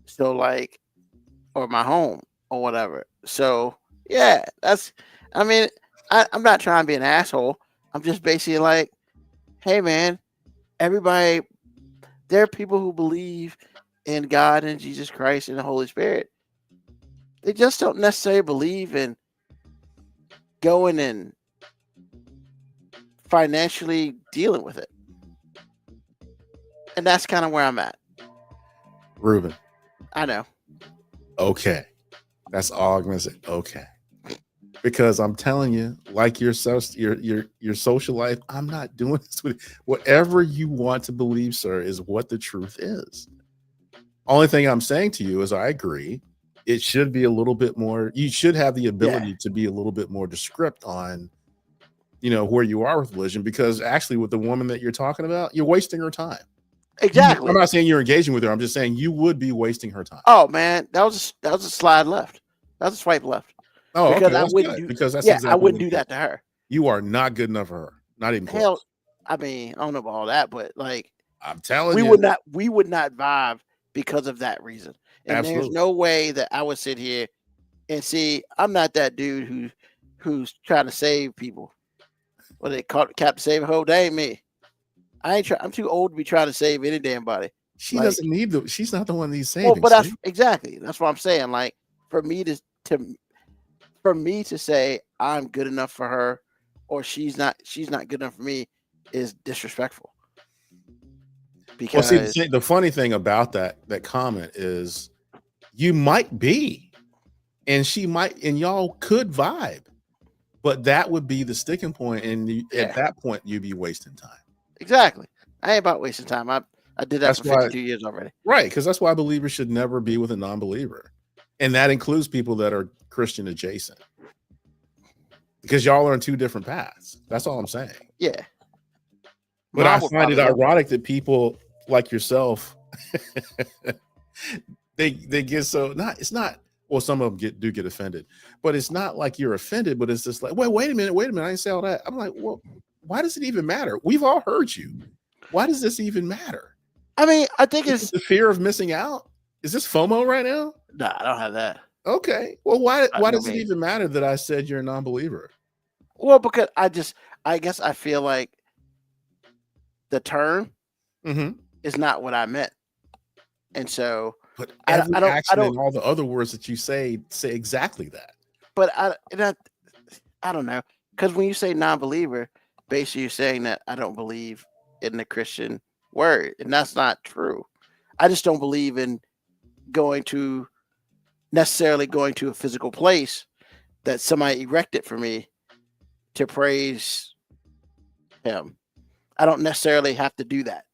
So or my home or whatever. So yeah, I'm not trying to be an asshole. I'm just basically like, hey man, everybody, there are people who believe in God and Jesus Christ and the Holy Spirit. They just don't necessarily believe in going and financially dealing with it. And that's kind of where I'm at. Ruben. I know. Okay. That's all I'm going to say. Okay. Because I'm telling you, like your social life, I'm not doing this with you. Whatever you want to believe, sir, is what the truth is. Only thing I'm saying to you is I agree. It should be a little bit more. You should have the ability to be a little bit more descriptive on, where you are with religion, because actually with the woman that you're talking about, you're wasting her time. Exactly. I'm not saying you're engaging with her. I'm just saying you would be wasting her time. Oh man, that was a slide left. That was a swipe left. Oh, because okay. I wouldn't do, because that's exactly I wouldn't do that to her. You are not good enough for her. Not even close. I mean, I don't know about all that, but like I'm telling you, we would not vibe because of that reason. And there's Absolutely. no way that I would sit here and see. I'm not that dude who's trying to save people. What they call it, Captain Save a Hoe? That ain't me. I'm too old to be trying to save any damn body. She Like, doesn't need the. She's not the one he's saving. well, but that's see? exactly that's what I'm saying. Like for me to say I'm good enough for her, or she's not good enough for me, is disrespectful. Well, Because see, the funny thing about that comment is, you might be, and she might, and y'all could vibe, but that would be the sticking point, and at that point, you'd be wasting time. exactly, I ain't about wasting time. I did that That's for why- 52 years already. Right, because that's why believers should never be with a non-believer, and that includes people that are Christian adjacent, because y'all are on two different paths. That's all I'm saying. Yeah. But Mom I would find it probably- ironic that people like yourself, they get so not. It's not. Well, some of them do get offended, but it's not like you're offended. But it's just like, wait a minute. I didn't say all that. I'm like, well, why does it even matter? We've all heard you. Why does this even matter? I mean, I think Is it's it the fear of missing out? Is this FOMO right now? nah. I don't have that. Okay. Well, why no does it means. even matter that I said you're a non-believer? Well, because I guess I feel like the term Mm-hmm. is not what I meant, and so. But I every don't- action don't- and all the other words that you say exactly that. But I don't know, because when you say non-believer, basically you're saying that I don't believe in the Christian word, and that's not true. I just don't believe in necessarily going to a physical place that somebody erected for me to praise him. I don't necessarily have to do that.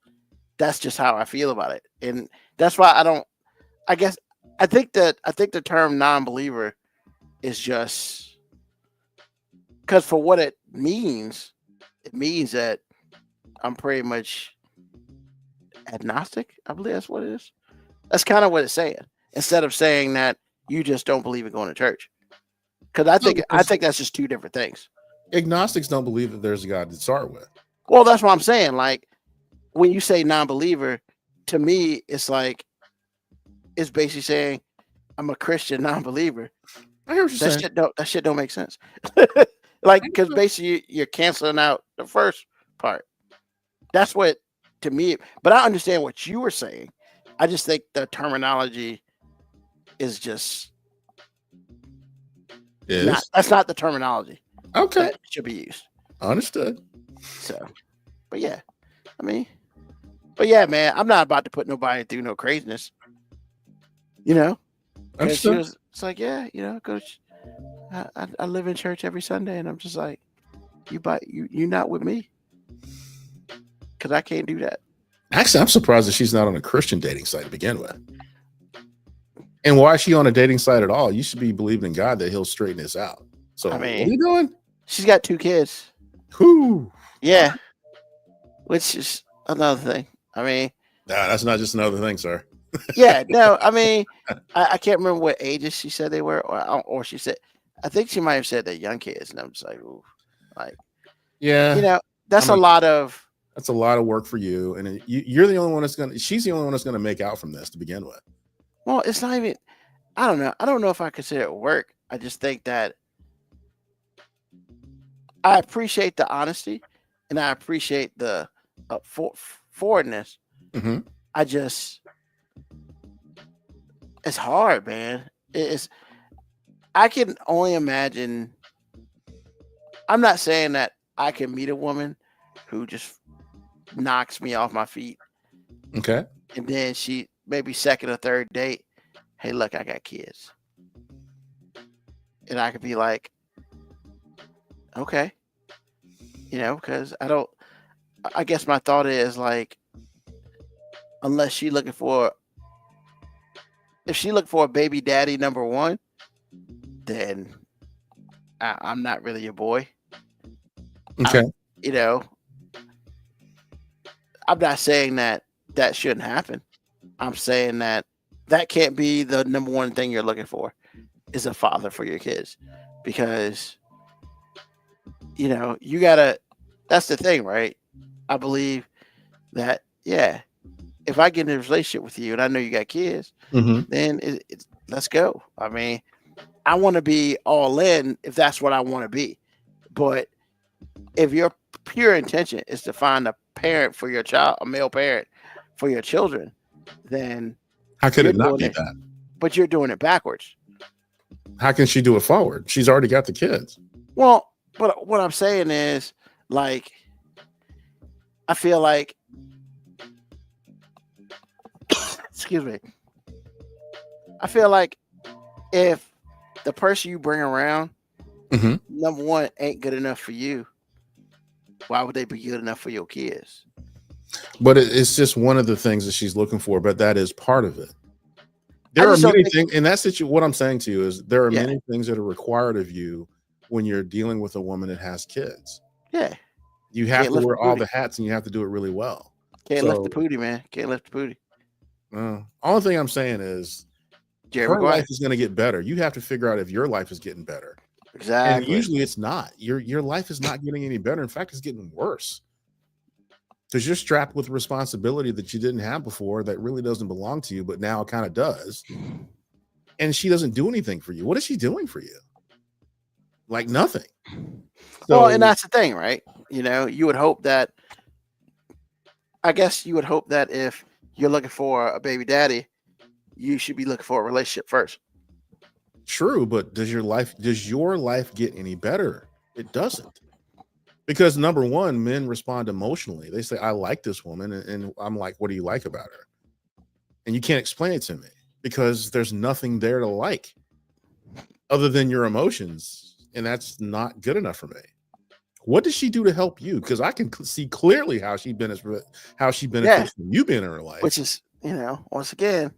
That's just how I feel about it, and that's why I don't. I guess I think the term non-believer is just because for what it means that I'm pretty much agnostic. I believe that's what it is. That's kind of what it's saying. Instead of saying that you just don't believe in going to church, because I think that's just two different things. Agnostics don't believe that there's a God to start with. Well, that's what I'm saying. Like when you say non-believer, to me, it's like it's basically saying I'm a Christian non-believer. I hear what you're saying. That shit don't make sense. Like because basically you're canceling out the first part. That's what to me. But I understand what you were saying. I just think the terminology is just that's not the terminology Okay. that should be used. Understood. So, but yeah, man, I'm not about to put nobody through no craziness. You know, 'cause she Understood. it's like, yeah, go. I live in church every Sunday, and I'm just like, you not with me, because I can't do that. Actually, I'm surprised that she's not on a Christian dating site to begin with. And why is she on a dating site at all? You should be believing in God that He'll straighten this out. So, I mean- what are you doing? She's got 2 kids. Whoo. Yeah, which is another thing. I mean, Nah, that's not just another thing, sir. yeah, no, I mean, I can't remember what ages she said they were, or she said, I think she might have said they're young kids, and I'm just like, ooh, like, Yeah, that's I mean- a lot of. that's a lot of work for you, and you're the only one that's gonna. She's the only one that's gonna make out from this to begin with. Well, it's not even. I don't know. I don't know if I consider it work. I just think that I appreciate the honesty, and I appreciate the forwardness. Mm-hmm. It's hard, man. It's. I can only imagine. I'm not saying that I can meet a woman who just knocks me off my feet, Okay. and then she maybe second or third date, hey, look, I got kids, and I could be like, okay, because I guess my thought is like, unless she looking for, if she looking for a baby daddy number one, then I'm not really your boy. Okay. I'm not saying that shouldn't happen. I'm saying that can't be the number one thing you're looking for, is a father for your kids, because you gotta. That's the thing, right? I believe that if I get in a relationship with you and I know you got kids, then let's go. I mean, I want to be all in if that's what I want to be. But if your pure intention is to find a parent for your child, a male parent for your children, then How could you're it not doing be it. that? But you're doing it backwards. How can she do it forward? She's already got the kids. Well, but what I'm saying is, like, I feel like, excuse me, I feel like if the person you bring around, number one, ain't good enough for you, why would they be good enough for your kids? But it's just one of the things that she's looking for, but that is part of it. There are many things in that situation. What I'm saying to you is there are many things that are required of you when you're dealing with a woman that has kids. Yeah. You have to wear all the hats and you have to do it really well. Can't lift the booty, man. Can't lift the booty. Only thing I'm saying is her life is going to get better. You have to figure out if your life is getting better. Exactly. And usually it's not. Your life is not getting any better. In fact, it's getting worse. Because you're strapped with responsibility that you didn't have before that really doesn't belong to you, but now it kind of does. And she doesn't do anything for you. What is she doing for you? Like nothing. So, well, and that's the thing, right? You know, you would hope that, I guess you would hope that if you're looking for a baby daddy, you should be looking for a relationship first. True, but does your life get any better? It doesn't. Because number one, men respond emotionally. They say, I like this woman. And I'm like, what do you like about her? And you can't explain it to me because there's nothing there to like other than your emotions. And that's not good enough for me. What does she do to help you? Because I can see clearly how she benefits from you being in her life. Which is, you know, once again,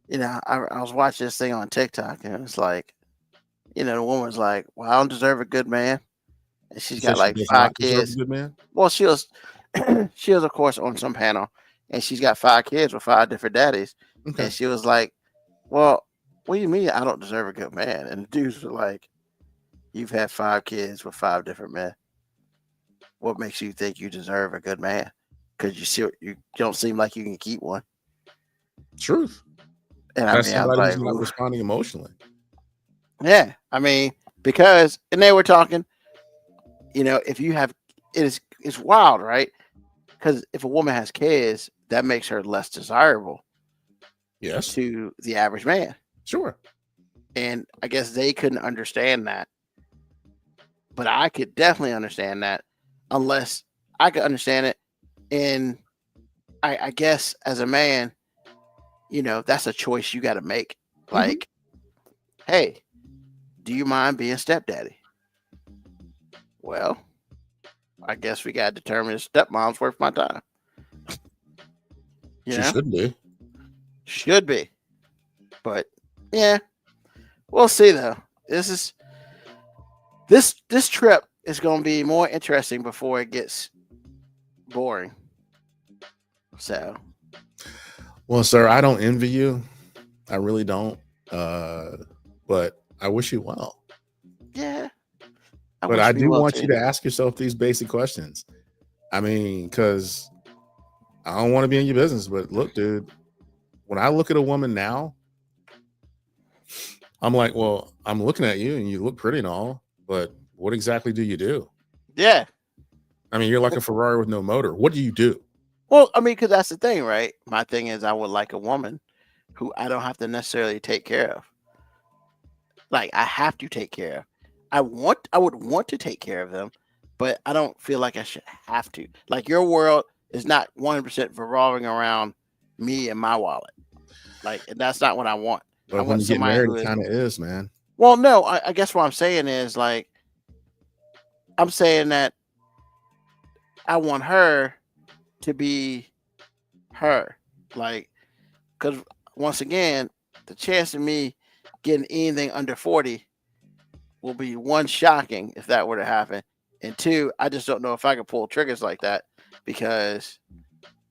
you know, I was watching this thing on TikTok and it's like, you know, the woman's like, well, I don't deserve a good man. And she's got like 5 kids. Good man? Well, she was of course on some panel and she's got 5 kids with 5 different daddies. Okay. And she was like, well, what do you mean I don't deserve a good man? And the dudes were like, you've had 5 kids with 5 different men. What makes you think you deserve a good man? Because you don't seem like you can keep one. Truth. And that's somebody like, who's not responding emotionally. Yeah, I mean, because and they were talking, you know, if you have it's wild, right? Because if a woman has kids, that makes her less desirable. Yes. To the average man. Sure. And I guess they couldn't understand that. But I could definitely understand that unless I could understand it. And I guess as a man, you know, that's a choice you got to make. Like, hey, do you mind being stepdaddy? Well, I guess we got to determine if stepmom's worth my time. She should be. Should be. But yeah, we'll see though. This trip is going to be more interesting before it gets boring. So, well, sir, I don't envy you. I really don't. But I wish you well. Yeah. But I do want you to ask yourself these basic questions. I mean, because I don't want to be in your business, but look, dude, when I look at a woman now, I'm like, well, I'm looking at you and you look pretty and all, but what exactly do you do? Yeah. I mean, you're like a Ferrari with no motor. What do you do? Well, I mean, because that's the thing, right? My thing is I would like a woman who I don't have to necessarily take care of. Like, I have to take care of. I would want to take care of them, but I don't feel like I should have to. Like, your world is not 100% revolving around me and my wallet. Like, that's not what I want. But when you get married, it kind of is, man. Well, no, I guess what I'm saying is, like, I'm saying that I want her to be her. Like, because once again, the chance of me getting anything under 40 will be 1, shocking if that were to happen. And 2, I just don't know if I can pull triggers like that because,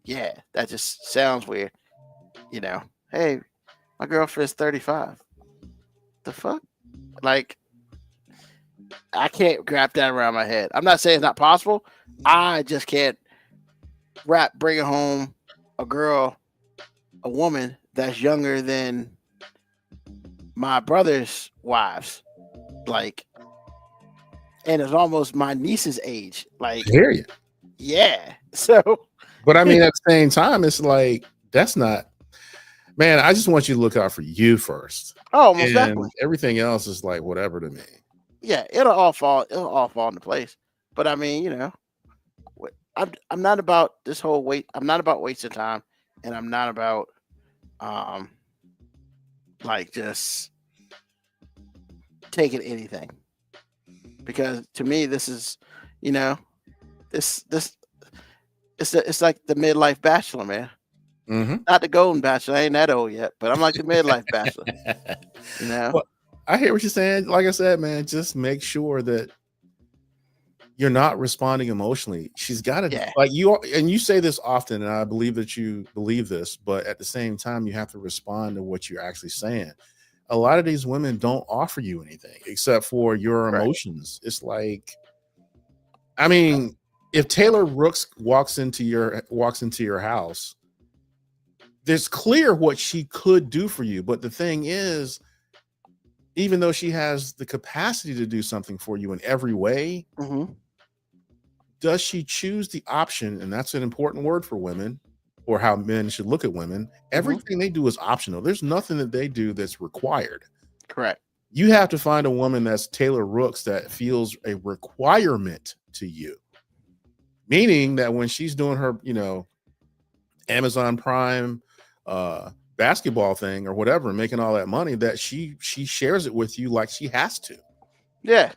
yeah, that just sounds weird. You know, hey, my girlfriend's 35. The fuck? Like, I can't wrap that around my head. I'm not saying it's not possible. I just can't bring it home a woman that's younger than my brother's wives, like, and it's almost my niece's age. Like, I hear you. yeah. So, But I mean, at the same time, it's like that's not. Man, I just want you to look out for you first, oh, most and definitely. everything else is like whatever to me. Yeah, it'll all fall into place. But I mean, I'm not about this whole I'm not about wasting time, and I'm not about um like just taking anything, because to me this is, this it's like the midlife bachelor, man. Mm-hmm. Not the golden bachelor, I ain't that old yet, but I'm like the midlife bachelor. You know, Well, I hear what you're saying. Like I said, man, just make sure that you're not responding emotionally. She's got to yeah, like you are, and you say this often, and I believe that you believe this, but at the same time, you have to respond to what you're actually saying. A lot of these women don't offer you anything except for your right. emotions. It's like, I mean, if Taylor Rooks walks into your house, there's clear what she could do for you. But the thing is, even though she has the capacity to do something for you in every way, Mm-hmm. does she choose the option? And that's an important word for women, or how men should look at women. Everything they do is optional. There's nothing that they do that's required. Correct. You have to find a woman that's Taylor Rooks that feels a requirement to you. Meaning that when she's doing her, Amazon Prime basketball thing or whatever, making all that money, that she shares it with you like she has to. Yeah.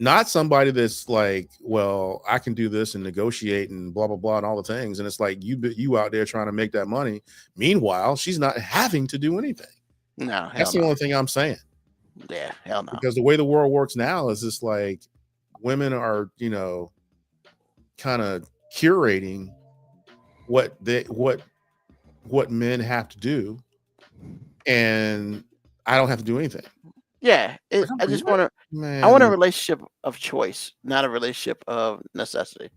Not somebody that's like, well, I can do this and negotiate and blah blah blah and all the things, and it's like you out there trying to make that money. Meanwhile, she's not having to do anything. No, That's the only thing I'm saying. Yeah, hell no. Because the way the world works now is just like women are, kind of curating what men have to do, and I don't have to do anything. Yeah, I just want to. I want a relationship of choice, not a relationship of necessity.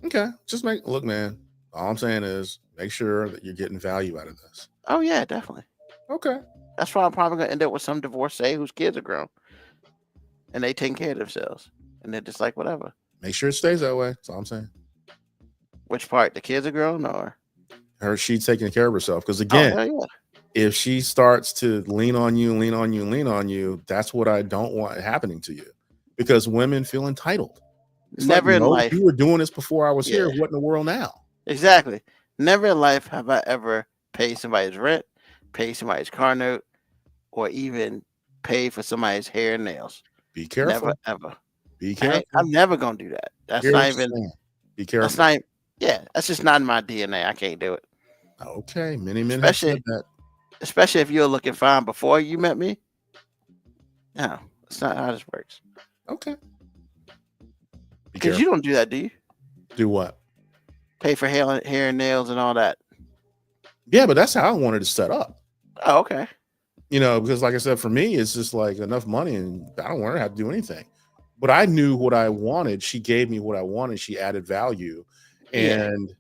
Okay, just look, man. All I'm saying is make sure that you're getting value out of this. Oh yeah, definitely. Okay. That's why I'm probably gonna end up with some divorcee whose kids are grown, and they taking care of themselves, and they're just like whatever. Make sure it stays that way. That's all I'm saying. Which part? The kids are grown, or she's taking care of herself? Because again, yeah. If she starts to lean on you, that's what I don't want happening to you. Because women feel entitled. It's never like, in life. You were doing this before I was here. What in the world now? Exactly. Never in life have I ever paid somebody's rent, paid somebody's car note, or even paid for somebody's hair and nails. Be careful. Never ever. Be careful. I'm never gonna do that. That's not even. Be careful. That's not. Yeah, that's just not in my DNA. I can't do it. Okay, many men have said that. Especially if you're looking fine before you met me. No, that's not how this works. Okay. Because you don't do that, do you? Do what? Pay for hair and nails and all that. Yeah, but that's how I wanted to set up. Oh, okay. Because like I said, for me, it's just like enough money and I don't want to have to do anything. But I knew what I wanted. She gave me what I wanted. She added value. And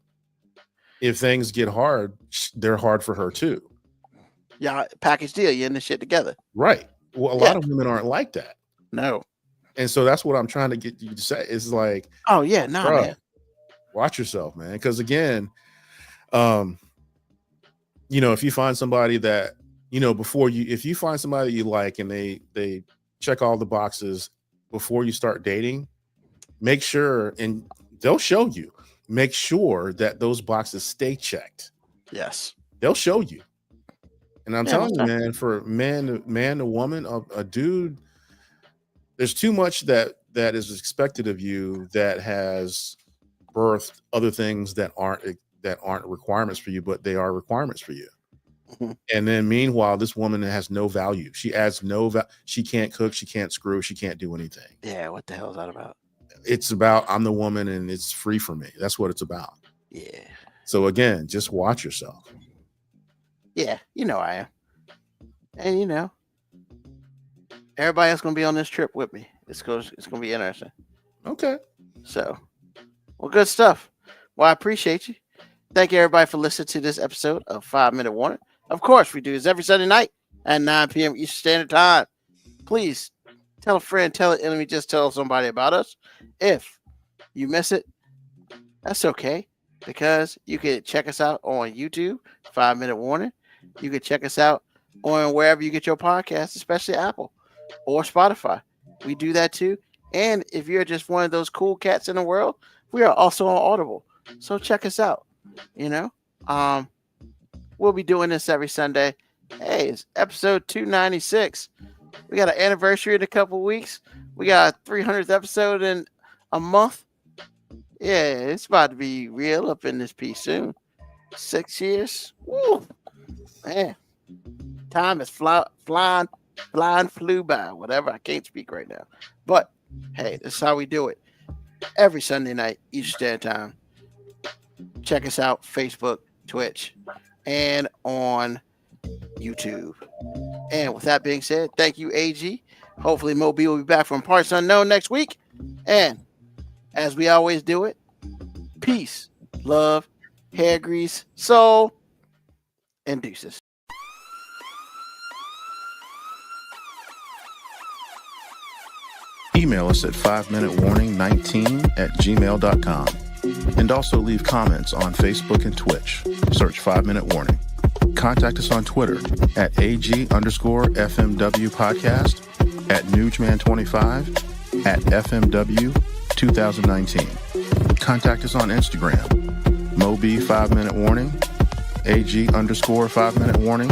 if things get hard, they're hard for her too. Yeah, package deal. You're in this shit together. Right. Well, a lot of women aren't like that. No. And so that's what I'm trying to get you to say. It's like, oh yeah, no, man. Watch yourself, man. Because again, if you find somebody that, if you find somebody that you like and they check all the boxes before you start dating, make sure, and they'll show you, make sure that those boxes stay checked. Yes. They'll show you. And I'm telling you, man, for man to woman, a dude, there's too much that is expected of you that has birthed other things that aren't requirements for you, but they are requirements for you. Mm-hmm. And then meanwhile, this woman has no value. She adds no value. She can't cook. She can't screw. She can't do anything. Yeah. What the hell is that about? It's about, I'm the woman and it's free for me. That's what it's about. Yeah. So again, just watch yourself. Yeah, I am. And everybody else gonna be on this trip with me. It's gonna be interesting. Okay. So, well, good stuff. Well, I appreciate you. Thank you, everybody, for listening to this episode of 5 Minute Warning. Of course, we do this every Sunday night at 9 p.m. Eastern Standard Time. Please tell a friend, tell an enemy, just tell somebody about us. If you miss it, that's okay, because you can check us out on YouTube, 5 Minute Warning. You can check us out on wherever you get your podcasts, especially Apple or Spotify. We do that too. And if you're just one of those cool cats in the world, we are also on Audible. So check us out. We'll be doing this every Sunday. Hey, it's episode 296. We got an anniversary in a couple weeks. We got a 300th episode in a month. Yeah, it's about to be real up in this piece soon. 6 years. Woo! Man, time is flying flew by. Whatever, I can't speak right now. But hey, this is how we do it. Every Sunday night, Eastern Standard Time. Check us out, Facebook, Twitch, and on YouTube. And with that being said, thank you, AG. Hopefully, Moby will be back from Parts Unknown next week. And as we always do it, peace, love, hair grease, soul, and deuces. Email us at 5minutewarning19@gmail.com. And also leave comments on Facebook and Twitch. Search 5 Minute Warning. Contact us on Twitter at AG_FMW Podcast, at Newsman25, at FMW 2019. Contact us on Instagram, Moby 5 Minute Warning, AG_5 Minute Warning,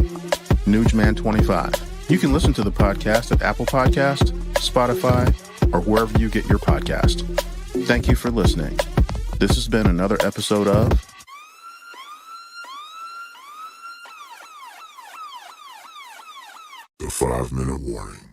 Newsman25. You can listen to the podcast at Apple Podcast, Spotify, or wherever you get your podcast. Thank you for listening. This has been another episode of The 5 Minute Warning.